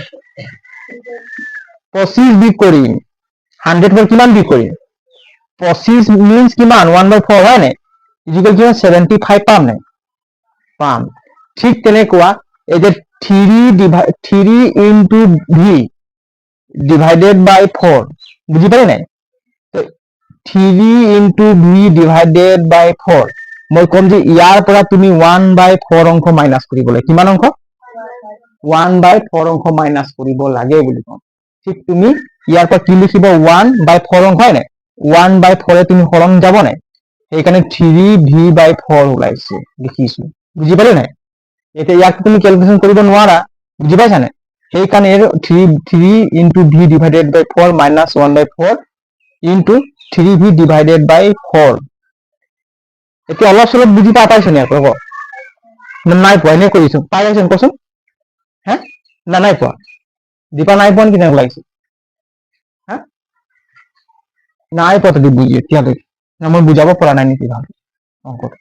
25 বিয়োগ কৰিম 100 পৰা কিমান বিয়োগ কৰিম 25 মিন্স কিমান 1/4 হয় নাই ইকুৱেল কিমান 75 পাম নাই পাম ঠিক তেনেকুৱা এই যে 3 ইনটু v ডিভাইডেড বাই 4 বুজি পালে নাই তো 3 ইনটু v ডিভাইডেড বাই 4 মই কম যে ইয়াৰ পৰা তুমি 1/4 অংশ মাইনাছ কৰিব লাগে কিমান অংশ 1/4 অংশ মাইনাছ কৰিব লাগে বুলি কম ঠিক তুমি ইয়াৰ পৰা কি লিখিব 1/4 অংশ হয় নাই 1/4 এ তুমি হৰণ যাব নাই সেইকাৰণে 3v/4 ওলাইছে লিখিছো বুজি পালে নাই এতিয়া ইয়াক তুমি ক্যালকুলেশন কৰিব নোৱাৰা বুজি পাইছা নাই সেইকাৰণে 3 ইনটু v ডিভাইডেড বাই 4 মাইনাছ 1/4 ইনটু 3v ডিভাইডেড বাই 4 এতিয়া অলপ চলপ বুজি পাইছো নে আকৌ নাই পোৱা এনে কৰিছো পাই আছেন কোচোন হে না নাই পোৱা দীপা নাই পোৱা কেনে লাগিছে হে নাই পোৱা তো বুজি এতিয়ালৈকে না মই বুজাব পৰা নাই নেকি ভাল অংকটো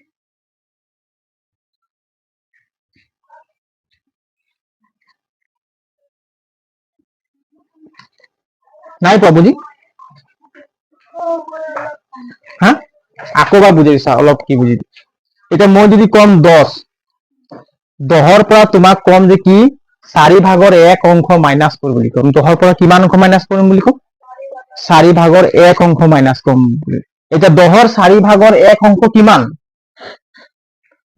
নাই পোৱা বুজি হা আকৌ বা বুজাইছা অলপ কি বুজি এতিয়া মই যদি কম 10 পৰা তোমাক কম যে কি 4 ভাগৰ 1 অংশ মাইনাছ কৰিম বুলি কম 10 পৰা কিমান অংশ মাইনাছ কৰিম বুলি কম 4 ভাগৰ 1 অংশ মাইনাছ কৰিম বুলি এটা 10 4 ভাগৰ 1 অংশ কিমান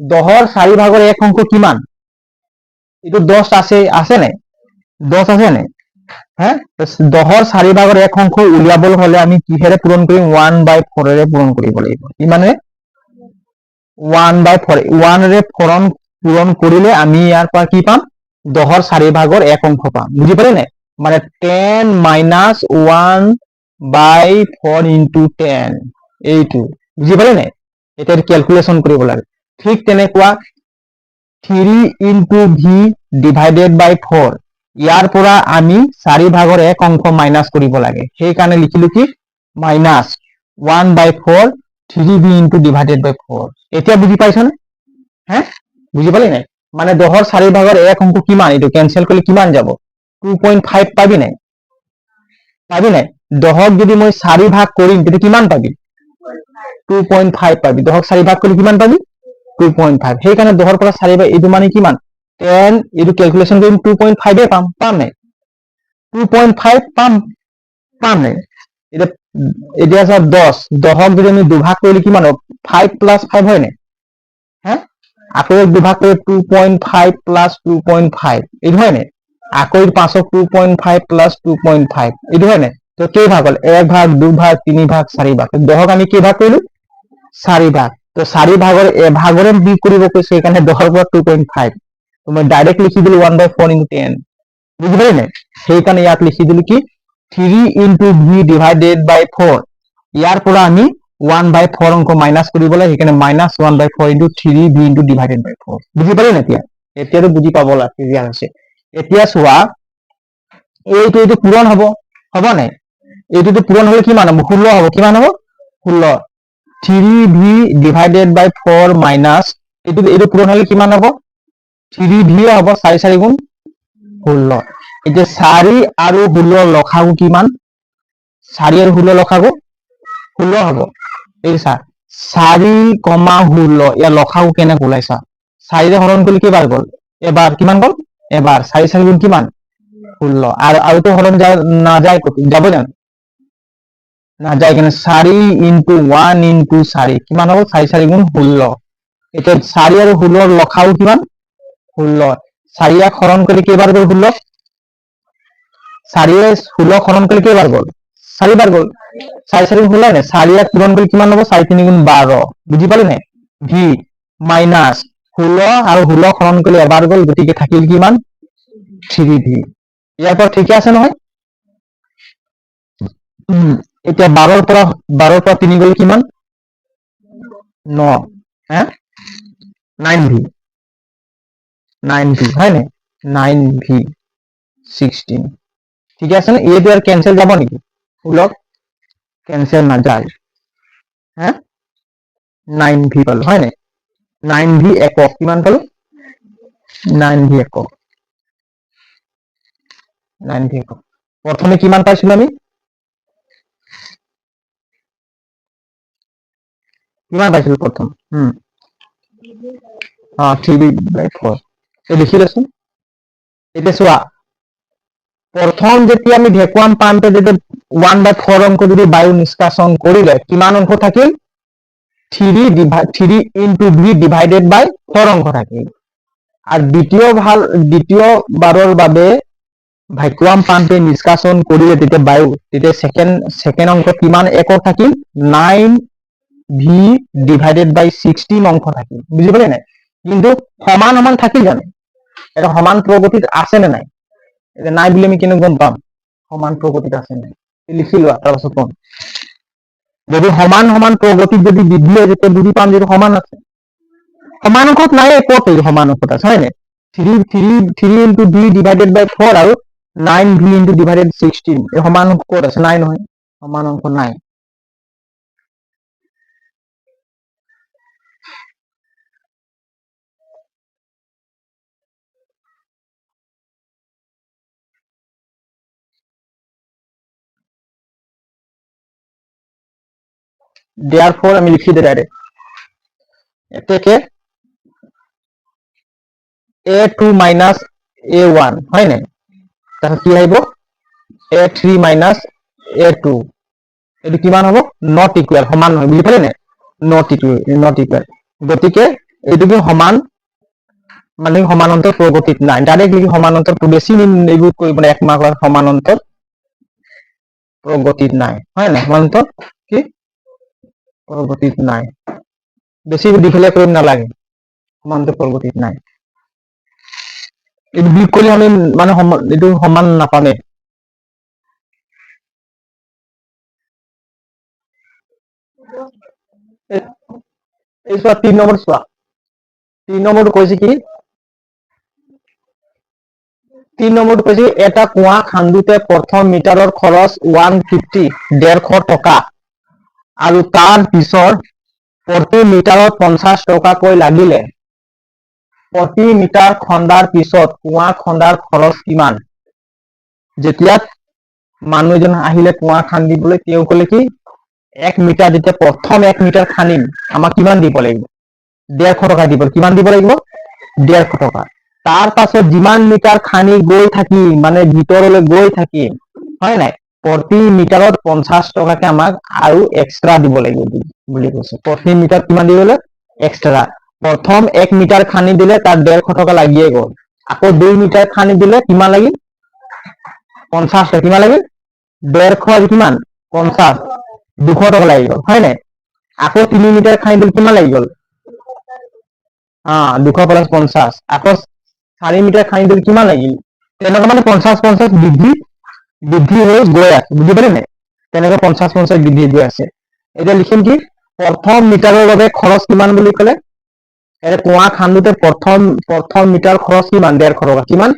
10 4 ভাগৰ 1 অংশ কিমান এটো 10 আছে নাই 10 আছে নাই হ্যাঁ 10 4 ভাগৰ 1 অংশ উলিয়াবলৈ হলে আমি কিহেৰে পূৰণ কৰিম 1/4 ৰে পূৰণ কৰিব লাগিব কি মানে 1/4 1 ৰে পূৰণ কৰিলে আমি ইয়াৰ পৰা কি পাম 10 4 ভাগৰ 1 অংশ পাম বুজি পালে নাই মানে 10 minus 1/4 into 10 এইটো বুজি পালে নাই এটা ক্যালকুলেশন কৰিব লাগে ঠিক তেনেকুৱা 3 into v divided by 4 ইয়াৰ পৰা আমি 4 ভাগৰ 1 অংশ মাইনাছ কৰিব লাগে সেই কাৰণে লিখিলো কি minus 1/4 3v into divided by 4 এতিয়া বুজি পাইছনে হে বুজি পালি নাই মানে 10 4 ভাগৰ 1 অংশ কিমান এটো ক্যান্সেল কৰিলে কিমান যাব 2.5 পাবি নাই 10 যদি মই 4 ভাগ কৰিম তেতিয়া কিমান পাবি 2.5 পাবি 10 4 ভাগ কৰিলে কিমান পাবি 2.5 সেইকাৰণে 10 পৰা 4 ভাগ এইটো মানে কিমান 10 এইটো ক্যালকুলেশন কৰিম 2.5 এ পাম নাই 2.5 পাম নাই এতিয়া সব 10 যদি আমি দুভাগ কৰিলে কিমান হ'ব 5 plus 5 হয় নাই হ্যাঁ আকৌ দুভাগ কৰি 2.5 plus 2.5 এইটো হয় নাই আকৌ 5 2.5 plus 2.5 এইটো হয় নাই তো কেই ভাগ হল 1 ভাগ 2 ভাগ 3 ভাগ 4 ভাগ 10 আমি কেই ভাগ কৰিলো 4 ভাগ তো 4 ভাগৰ ভাগৰে বি কৰিব কৈছে সেইকাৰণে 10 পৰা 2.5 তো মই ডাইৰেক্ট লিখি দিলো 1/4 into 10 বুজি পালি নাই সেইকাৰণে ইয়াত লিখি দিলো কি 3 into v divided by 4 ইয়াৰ পৰা আমি 1/4 অংক মাইনাছ কৰিব লাগে সেইকাৰণে minus 1/4 into 3v into divided by 4 বুজি পালি নাই এতিয়াতো বুজি পাব লাগে ক্লিয়াৰ আছে এতিয়া চোৱা এইটো পূৰণ হ'ব নাই এইটো পূৰণ হলে কিমান হ'ব 16 হ'ব কিমান হ'ব 16 3v divided by 4 minus এইটো পূৰণ হলে কিমান হ'ব 3v হ'ব 4 4 গুণ 16 এতিয়া 4 আৰু 16 লসাগু কিমান 4 আৰু 16 লসাগু 16 হ'ব এই চা 4, 16 ইয়াৰ লসাগু কেনেকৈ ওলাইছা 4 ৰে হৰণ কৰিলে কেইবাৰ গ'ল এবাৰ কিমান গ'ল এবাৰ 4 4 গুণ কিমান 16 আৰু তো হরণ যায় কত যাব জানো না যায় কেন 4 into 1 into 4 কিমান হ'ব 4 4 গুণ 16 এটা 4 আৰু 16 লখাও কিমান 16 4 এক হৰণ কৰে কেইবাৰ গ'ল 16 4 এ 16 হৰণ কৰে কেইবাৰ গ'ল 4 বাৰ গ'ল 4 4 গুণ 16 না 4 এক পূরণ করে কিমান হ'ব 4 3 গুণ 12 বুঝি পালি না v মাইনাস 16 আৰু 16 হৰণ কৰিলে এবাৰ গ'ল, গতিকে থাকিল কিমান 3v। ইয়াৰ পৰা ঠিকে আছে নহয়? এতিয়া 12ৰ পৰা 3 গ'ল কিমান 9, 9v, 9v হয় নাই 9v 16 ঠিকে আছে না? এইটো আৰু কেনচেল যাব নেকি? 16 কেনসেল নাযায়, 9v পালো হয় নাই 9v একক কিমান পালো 9v একক 9v একক প্ৰথমে কিমান পাইছিলো আমি কিমান পাইছিলো প্ৰথম 3v/4 লিখি লৈছো। এতিয়া চোৱা প্ৰথম যেতিয়া আমি ভেকুৱাম পাম্পে যদি 1/4 অংক যদি বায়ু নিষ্কাশন কৰিলে কিমান অংশ থাকিল 3 into v divided by 4 অংশ থাকিল। আর দ্বিতীয় বাৰৰ বাবে ভ্যাকুয়াম পাম্পে নিষ্কাশন কৰিলে তেতিয়া বায়ু তেতিয়া সেকেন্ড অংশ কিমান একক থাকিল 9v divided by 16 অংশ থাকিল। বুঝি পালে নাই? কিন্তু সমান সমান থাকিল জানো? এটা সমান প্ৰগতিত আছে নে নাই? এটা নাই বুলি আমি কেনে গম পাম সমান প্ৰগতিত আছে নাই? লিখি লোৱা তাৰপাছত কম। যদি সমান সমান প্ৰগতিত যদি বৃদ্ধি হয় তেতিয়া বুজি পাম যে সমান আছে। সমান অংশত নাই ক'ত সমান অংশত আছে হয় নাই 3 into v divided by 4 আৰু 9v into divided 16 এই সমান অংশ ক'ত আছে নাই নহয় সমান অংশ নাই। therefore আমি লিখি দিই ডাইরেক্ট এটাকে a2 minus a1 হয় নাই তাহলে কি হইব a3 minus a2 এটো কিমান হ'ব not equal সমান নহয় বুঝি পালে নাই not equal গতিকে এটো কি সমান মানে সমান্তর প্রগতিত নাই ডাইরেক্ট লিখি সমান্তর বেশি এইবোৰ কৰিব না এক মাৰ্কৰ সমান্তৰ প্ৰগতিত নাই হয় না সমান্তৰ কি প্ৰগতিত নাই বেশি দিফেলে কৰিব নালাগে সমান্তৰ প্ৰগতিত নাই এই বিক কৰলে আমি মানে এটো সমান নাপামে এই চোৱা 3 নম্বৰ চোৱা 3 নম্বৰটো কৈছে কি 3 নম্বৰটো কৈছে এটা কুঁৱা খান্দুতে প্ৰথম মিটাৰৰ খৰচ 150 150 টকা আৰু তাৰ পিছৰ প্ৰতি মিটাৰত 50 টকাকৈ লাগিলে প্ৰতি মিটাৰ খন্দাৰ পিছত কুঁৱা খন্দাৰ খৰচ কিমান যেতিয়া মানুহ এজন আহিলে কুঁৱা খান্দিবলৈ তেওঁ ক'লে কি 1 মিটাৰ যেতিয়া প্ৰথম 1 মিটাৰ খানিম আমাক কিমান দিব লাগিব 150 টকা দিব কিমান দিব লাগিব 150 টকা তাৰ পাছত যিমান মিটাৰ খানি গৈ থাকি মানে ভিতৰলৈ গৈ থাকি হয় নাই প্ৰতি মিটাৰত 50 টকাকে আমাক আৰু এক্সট্ৰা দিব লাগিব বুলি কৈছে প্ৰতি মিটাৰ কিমান দিবলৈ এক্সট্ৰা প্ৰথম 1 মিটাৰ খানি দিলে তাৰ 150 টকা লাগিয়ে গ'ল আকৌ 2 মিটাৰ খানি দিলে কিমান লাগিল 50 টকা কিমান লাগিল 150 আৰু কিমান 50 200 টকা লাগি গ'ল হয় নাই আকৌ 3 মিটাৰ খানি দিলে কিমান লাগি গ'ল 200 প্লাস 50 আকৌ 4 মিটাৰ খানি দিলে কিমান লাগিল তেনেকুৱা মানে 50 বৃদ্ধি হৈ গৈ আছে বুজি পালে নাই তেনেকৈ 50 বৃদ্ধি গৈ আছে এতিয়া লিখিম কি প্ৰথম মিটাৰৰ বাবে খৰচ কিমান বুলি ক'লে এটা কুঁৱা খান্দুতে প্ৰথম মিটাৰ খৰচ কিমান 150 টকা কিমান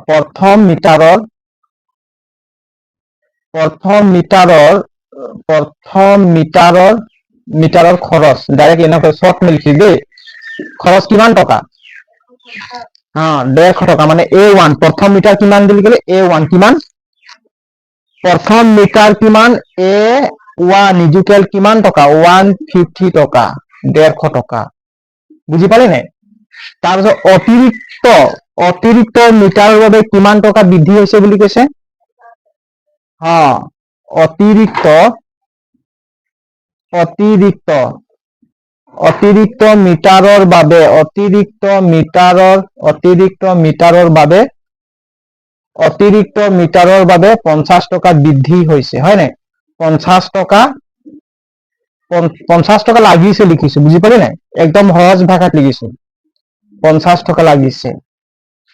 প্ৰথম মিটাৰৰ খৰচ ডাইৰেক্ট এনেকৈ শৰ্ট লিখি দেই খৰচ কিমান টকা 150 টকা মানে A1 প্ৰথম মিটাৰ কিমান বুলি ক'লে A1 কিমান প্ৰথম মিটাৰ কিমান A1 ইকুয়াল কিমান টকা 150 টকা 150 টকা বুঝি পালে নাই তাৰপিছত অতিৰিক্ত মিটাৰৰ বাবে কিমান টকা বৃদ্ধি হৈছে বুলি কৈছে অতিৰিক্ত মিটাৰৰ বাবে অতিৰিক্ত মিটাৰৰ বাবে 50 টকা বৃদ্ধি হৈছে হয় নাই 50 টকা 50 টকা লাগিছে লিখিছো, বুজি পালি নাই? একদম সহজ ভাষাত লিখিছো, 50 টকা লাগিছে।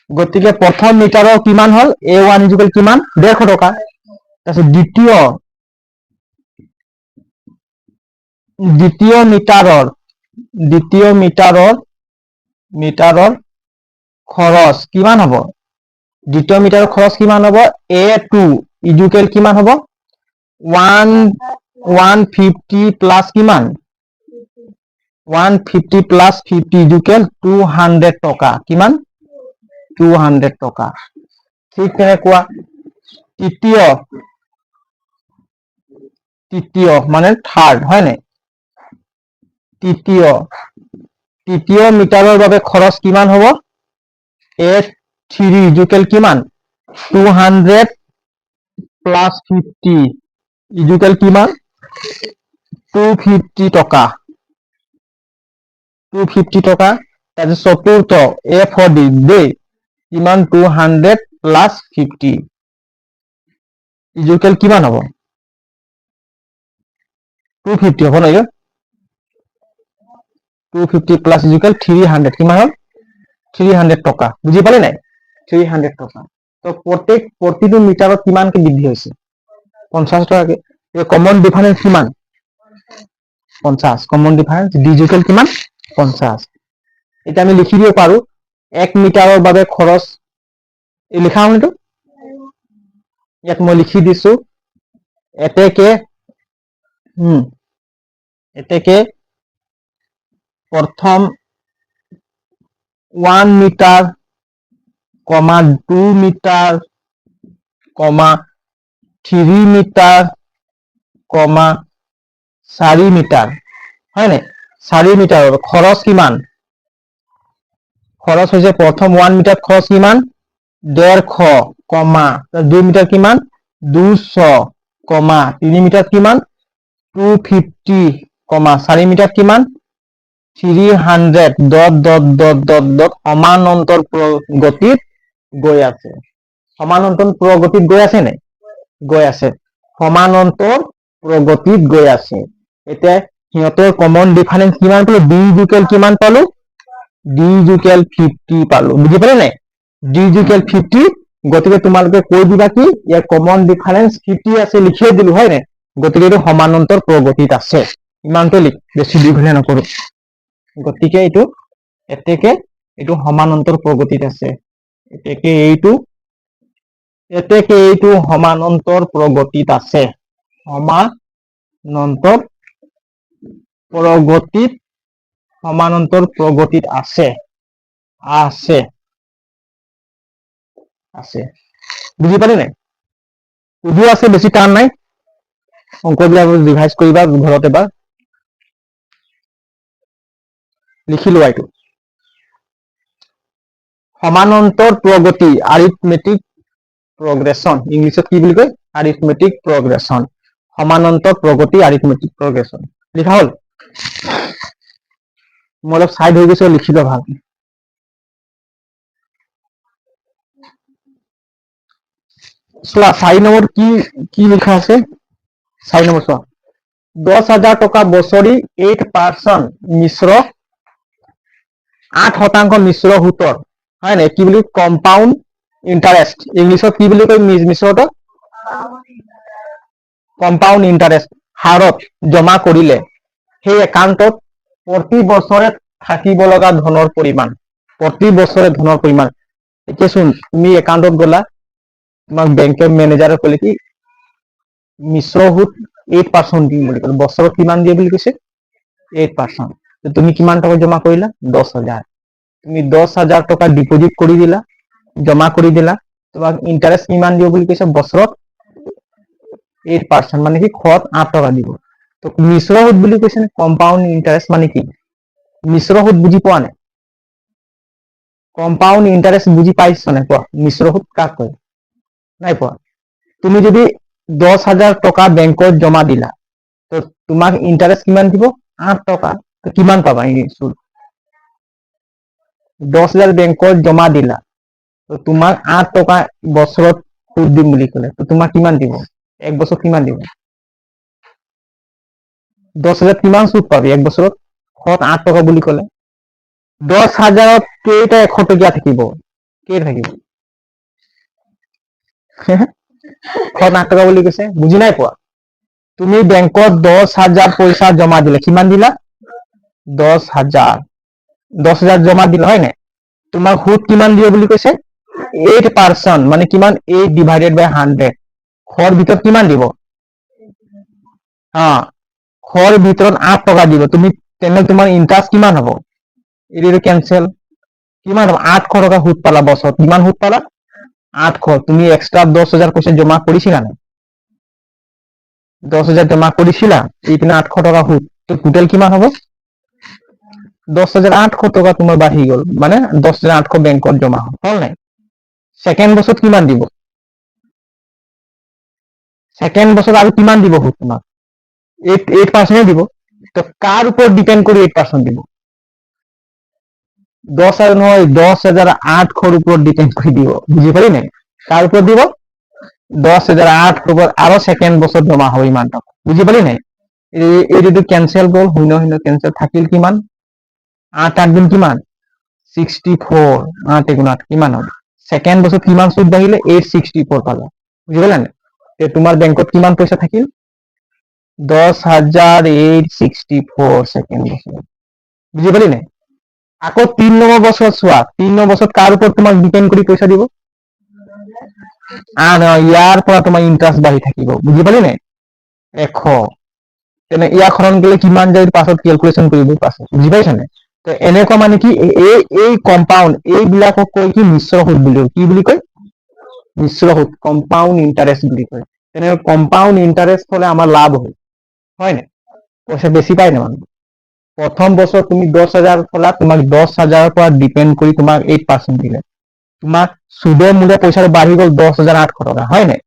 গতিকে প্ৰথম মিটাৰৰ কিমান হল? A1 ইকুৱেল কিমান? 150 টকা। তাৰপিছত দ্বিতীয় মিটাৰৰ খৰচ কিমান হ'ব? দ্বিতীয় মিটাৰৰ খৰচ কিমান হ'ব? A2 ইকুৱেল কিমান হ'ব? 150 প্লাস কিমান? 150 প্লাস 50 ইকুৱেল 200 টকা। কিমান? 200 টকা। ঠিক তেনেকুৱা তৃতীয় মানে থাৰ্ড, হয় নাই? তৃতীয় মিটাৰৰ বাবে খৰচ কিমান হ'ব? A3 ইকুৱেল কিমান? 200 প্লাস 50 ইকুৱেল কিমান? 250 টকা। 250 টকা। তাৰপিছত চতুৰ্থ A4D দেই, কিমান? 200 প্লাস 50 ইকুৱেল কিমান হ'ব? 250 হ'ব নহয়? 250 প্লাস ইকুৱেল 300, কিমান হ'ল? 300 টকা। বুজি পালি নাই? 300 টকা। তো প্ৰতিটো মিটাৰত কিমানকে বৃদ্ধি হৈছে? 50 টকাকে। কমন ডিফাৰেন্স কিমান? 50। কমন ডিফাৰেন্স ডিজিটেল কিমান? 50। এতিয়া আমি লিখি দিব পাৰো 1 মিটাৰৰ বাবে খৰচ, লিখা হ'ল এইটো। ইয়াত মই লিখি দিছো এতেকে প্ৰথম 1 মিটাৰ, 2 মিটাৰ, 3 মিটাৰ, 4 মিটাৰ, হয় নাই? 4 মিটাৰৰ খৰচ কিমান? খৰচ হৈছে প্ৰথম 1 মিটাৰ খৰচ কিমান? 150, 2 মিটাৰ কিমান? 200, 3 মিটাৰ কিমান? 250, 4 মিটাৰ কিমান? 300 সমান্তৰাল গতিত গৈ আছে। সমান্তৰাল গতিত গৈ আছে নে? গৈ আছে। সমান্তৰাল গতিত গৈ আছে। এতিয়া সিহঁতৰ কমন ডিফাৰেন্স কিমান পালো? D ইকুৱেল কিমান পালো? D ইকুৱেল 50 পালো। বুজি পালে নাই? D equal 50। গতিকে তোমালোকে কৈ দিবা কি ইয়াৰ কমন ডিফাৰেন্স 50 আছে, লিখিয়ে দিলো, হয় নাই? গতিকে এইটো সমান্তৰাল প্ৰগতিত আছে। ইমানটো লিখ, বেছি দীঘলীয়া নকৰো। গতিকে এইটো সমান্তৰাল প্ৰগতিত আছে। এইটো সমান্তৰাল প্ৰগতিত আছে। সমান্তৰাল প্ৰগতিত আছে। বুজি পালি নাই? বুজি আছে, বেছি টান নাই। অংকবিলাক ৰিভাইজ কৰিবা ঘৰত এবাৰ। লিখি লোৱা এইটো। সমান্তৰাল প্ৰগতি, আৰিথমেটিক প্ৰগ্ৰেছন। ইংলিছত কি বুলি কয়? আৰিথমেটিক প্ৰগ্ৰেছন। সমান্তৰাল প্ৰগতি, আৰিথমেটিক প্ৰগ্ৰেছন। লিখা হ'ল? মই অলপ চাইড হৈ গৈছো, লিখি লোৱা ভালকে। চোৱা 4 নম্বৰ কি লিখা আছে? 4 নম্বৰ চোৱা। 10,000 টকা বছৰি 8% মিশ্ৰ 8% মিশ্ৰ সুতৰ, হয় নাই? কি বুলি? Compound interest. ইংলিছত কি বুলি কয় মিশ্ৰটো? কম্পাউণ্ড ইণ্টাৰেষ্ট হাৰত জমা কৰিলে সেই একাউণ্টত প্ৰতি বছৰে থাকিব লগা ধনৰ পৰিমাণ। প্ৰতি বছৰে ধনৰ পৰিমাণ। এতিয়া চোন, তুমি একাউণ্টত গলা, তোমাক বেংকৰ মেনেজাৰে ক'লে কি মিশ্ৰ সুদ 8% দিম বুলি ক'লে। বছৰত কিমান দিয়ে বুলি কৈছে? 8%। তুমি কিমান টকা জমা কৰিলা? 10,000। তুমি 10,000 টকা ডিপজিট কৰি দিলা, জমা কৰি দিলা। তোমাক ইণ্টাৰেষ্ট কিমান দিব বুলি কৈছে? বছৰত 8%, মানে কি 8 টকা দিব। তো মিশ্ৰ সুদ বুলি কৈছে নে? কম্পাউণ্ড ইণ্টাৰেষ্ট মানে কি? মিশ্ৰ সুদ বুজি পোৱা নাই? কম্পাউণ্ড ইণ্টাৰেষ্ট বুজি পাইছ নাই? কোৱা, মিশ্ৰ সুদ কাক কয়? নাই পোৱা? তুমি যদি 10,000 টকা বেংকত জমা দিলা, তো তোমাক ইণ্টাৰেষ্ট কিমান দিব? 8 টকা। তো কিমান পাবা? 10,000 বেংকত জমা দিলা, তো তোমাক 8 টকা বছৰত সুদ দিম বুলি ক'লে, তো তোমাক কিমান দিব? এক বছৰ কিমান দিব? 10,000 কিমান সুদ পাবি এক বছৰত? 8 টকা বুলি ক'লে 10,000ত কেইটা 100 টকীয়া থাকিব? কেইটা থাকিব? 8 টকা বুলি কৈছে, বুজি নাই পোৱা? তুমি বেংকত 10,000 পইচা জমা দিলে, কিমান দিলা? 10,000 10,000 জমা দিলা হয় নাই? তোমাক সুদ কিমান দিয়ে বুলি কৈছে? 8%, মানে কিমান? 8 ডিভাইডেড বাই 100। খৰ ভিতৰত কিমান দিব? খৰ ভিতৰত 8 টকা দিব। তুমি তেনে তোমাৰ ইণ্টাৰেষ্ট কিমান হ'ব? এইটো কেনচেল। কিমান হ'ব? 800 টকা সুদ পালা বছৰত। কিমান সুদ পালা? 800। তুমি এক্সট্ৰা 10,000 পইচা জমা কৰিছিলা নাই? 10,000 জমা কৰিছিলা, এইপিনে 800 টকা সুদ। তো টোটেল কিমান হ'ব? 10,800 টকা তোমাৰ বাঢ়ি গ'ল, মানে 10,800 বেংকত জমা হ'ল নাই? ছেকেণ্ড বছৰত কিমান দিব? ছেকেণ্ড বছৰত আৰু কিমান দিব সুদ তোমাক? 8% দিব। তো কাৰ ওপৰত ডিপেণ্ড কৰি 8% দিব? 10,000 নহয়, 10,800 ওপৰত ডিপেণ্ড কৰি দিব। বুজি পালি নাই? কাৰ ওপৰত দিব? 10,800 ওপৰত, আৰু ছেকেণ্ড বছৰত জমা হ'ব ইমান টকা। বুজি পালি নাই? এইটো কেনচেল গ'ল, শূন্য শূন্য কেনচেল, থাকিল কিমান? 8 8 গুণ কিমান? 64। 8 গুণ 8 কিমান হ'ল? ছেকেণ্ড বছৰত কিমান সুদ বাঢ়িলে? 864 পালা। বুজি পালা নাই? তোমাৰ বেংকত কিমান পইচা থাকিল? 10,864 ছেকেণ্ড বছৰত। বুজি পালি নাই? আকৌ 3 নম্বৰ বছৰত চোৱা, 3 নম্বৰ বছৰত কাৰ ওপৰত তোমাক ডিপেণ্ড কৰি পইচা দিব? ইয়াৰ পৰা তোমাৰ ইণ্টাৰেষ্ট বাঢ়ি থাকিব। বুজি পালি নাই? 100। তেনে ইয়াক হৰণ কৰিলে কিমান যায় পাছত কেলকুলেশ্যন কৰিব পাছত। বুজি পাইছা নাই? তো এনেকুৱা মানে কি, এই কম্পাউণ্ড এইবিলাকক কয় কি? মিশ্ৰ সুদ বুলি কয়। কি বুলি কয়? মিশ্ৰ সুদ, কম্পাউণ্ড ইণ্টাৰেষ্ট বুলি কয়। তেনেকৈ কম্পাউণ্ড ইণ্টাৰেষ্ট হ'লে আমাৰ লাভ হয়, হয় নাই? পইচা বেছি পায় না মানুহ। প্ৰথম বছৰত তুমি 10,000 থলা, তোমাক 10,000ৰ পৰা ডিপেণ্ড কৰি তোমাক 8% দিলে। তোমাক সুদে মূলে পইচাটো বাঢ়ি গ'ল 10,800 টকা, হয় নাই?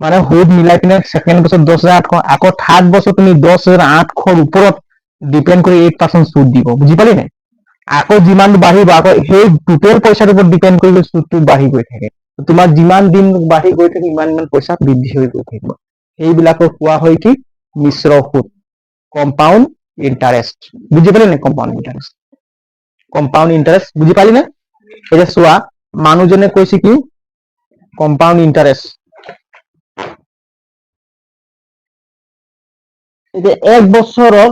মানে সুদ মিলাই পিনে ছেকেণ্ড বছৰত 10,800, আকৌ থাৰ্ড বছৰত তুমি 10,800ৰ ওপৰত ডিপেণ্ড কৰি 8% সুদ দিব। বুজি পালি নাই? আকৌ যিমান বাঢ়িব, আকৌ সেই টোটেল পইচাৰ ওপৰত ডিপেণ্ড কৰি সুদটো বাঢ়ি গৈ থাকে। তোমাৰ যিমান দিন বাঢ়ি গৈ থাকে, ইমান ইমান পইচা বৃদ্ধি হৈ গৈ থাকিব। সেইবিলাকক কোৱা হয় কি? মিশ্ৰ সুদ, কম্পাউণ্ড ইণ্টাৰেষ্ট। বুজি পালি নাই? কম্পাউণ্ড ইণ্টাৰেষ্ট, কম্পাউণ্ড ইণ্টাৰেষ্ট বুজি পালি নে? এতিয়া চোৱা, মানুহজনে কৈছে কি? কম্পাউণ্ড ইণ্টাৰেষ্ট, এতিয়া এক বছৰত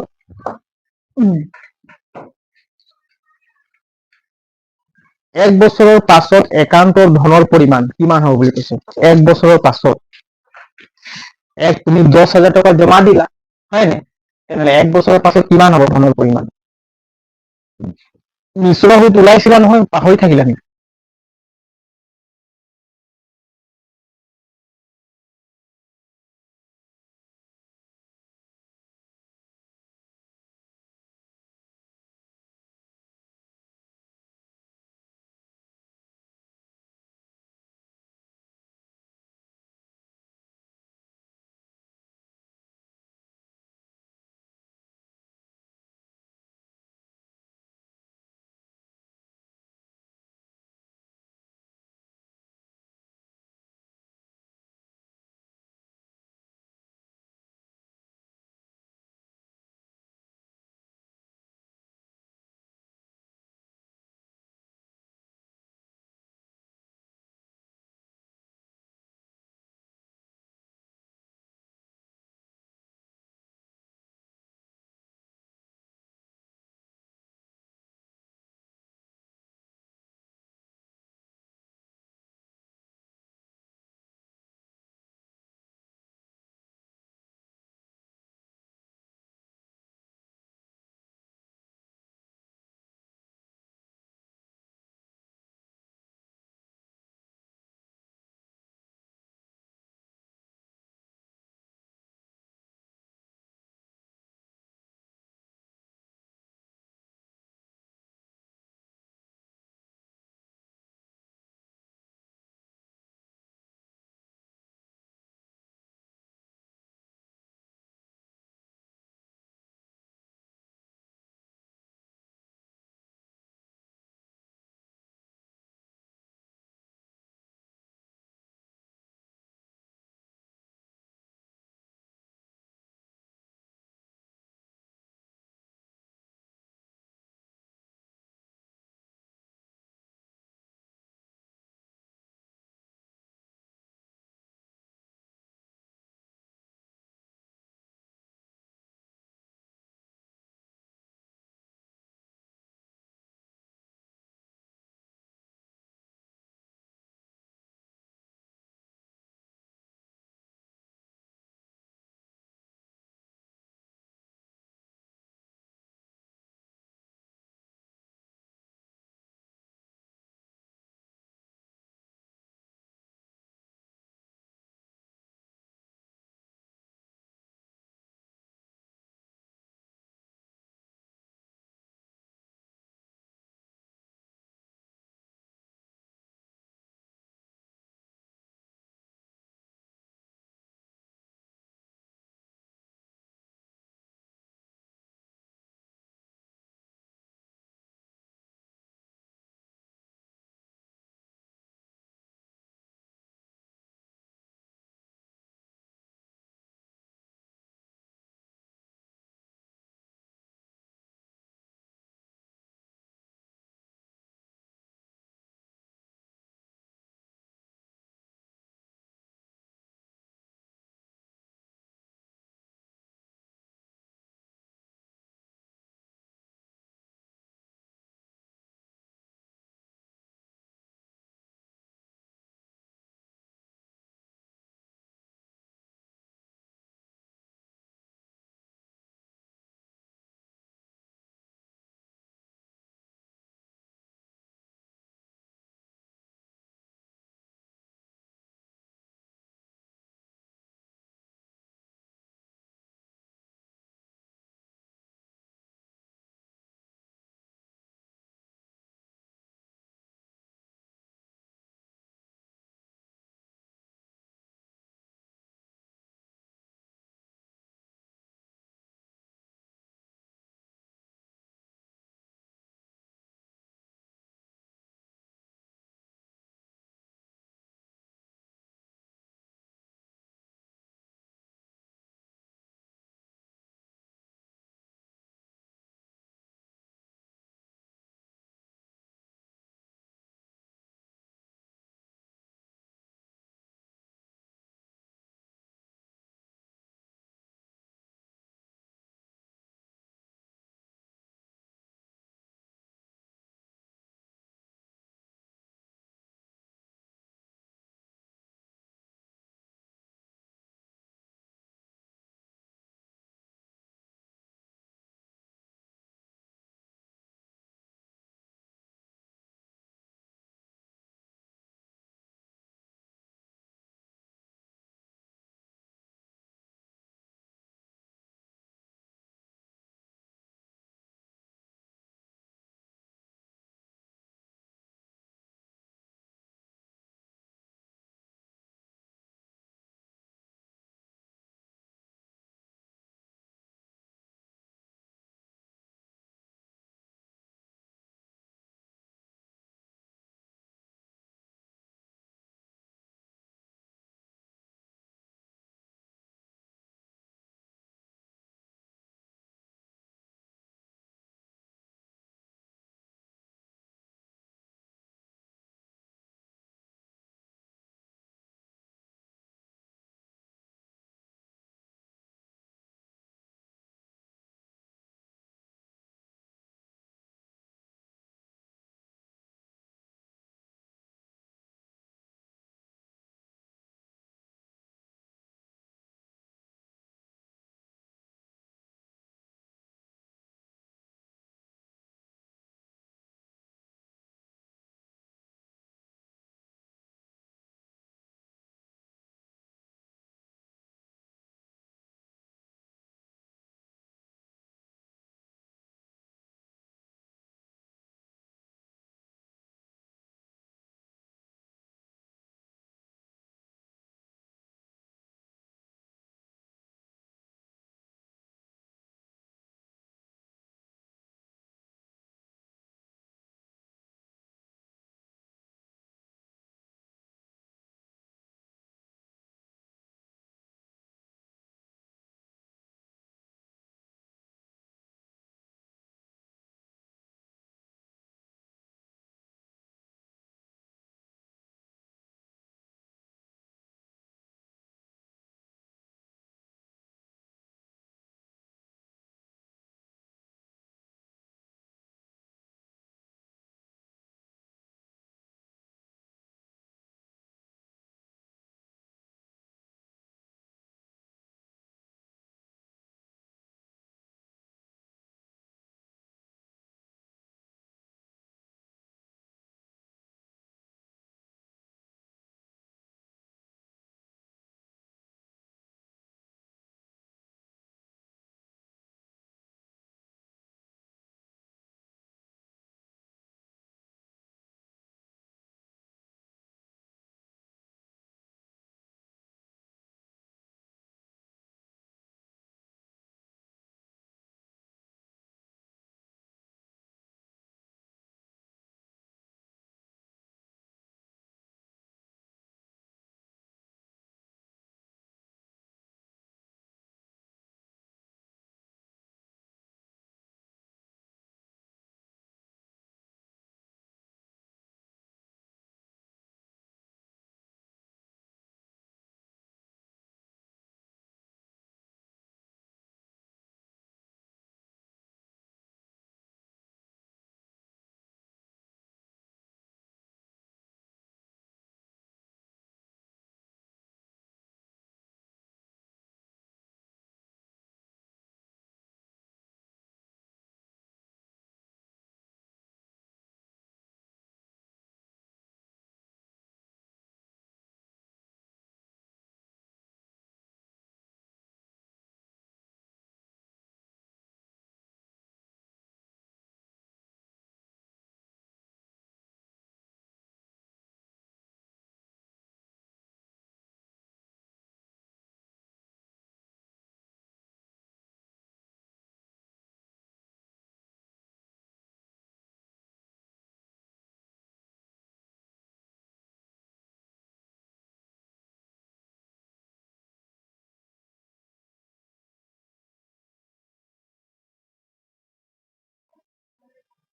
এক বছৰৰ পাছত একাউণ্টৰ ধনৰ পৰিমাণ কিমান হ'ব বুলি কৈছে? এক বছৰৰ পাছত তুমি 10,000 টকা জমা দিলা, হয় নাই? তেনেহ'লে এক বছৰৰ পাছত কিমান হ'ব ধনৰ পৰিমাণ? মিশ্ৰ সুদ ওলাইছিলা নহয়, পাহৰি থাকিলা নেকি?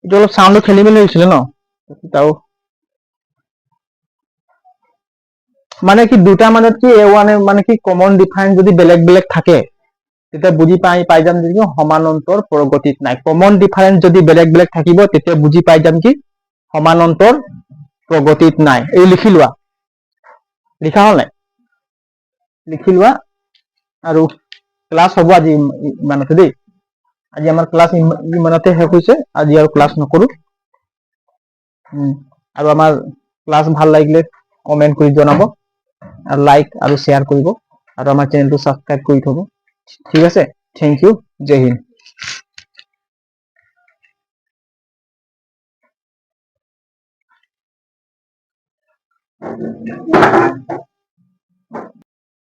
এইটো অলপ চাউণ্ডটো খেলি মেলি হৈছিলে ন তাও মানে কি দুটা মাজত কি মানে কি কমন ডিফাৰেন্স যদি বেলেগ বেলেগ থাকে তেতিয়া বুজি পাই যাম যে সমান্তৰ প্ৰগতিত নাই কমন ডিফাৰেন্স যদি বেলেগ বেলেগ থাকিব তেতিয়া বুজি পাই যাম কি সমান্তৰ প্ৰগতিত নাই এই লিখি লোৱা লিখা হল নাই লিখি লোৱা আৰু ক্লাছ হ'ব আজি ইমানতে দেই আজি আমাৰ ক্লাছ ইমানতে শেষ হৈছে আজি আৰু ক্লাছ নকৰো আৰু আমাৰ ক্লাছ ভাল লাগিলে কমেন্ট কৰি জনাব আৰু লাইক আৰু শ্বেয়াৰ কৰিব আৰু আমাৰ চেনেলটো সাবস্ক্ৰাইব কৰি থব ঠিক আছে থেংক ইউ জয় হিন্দ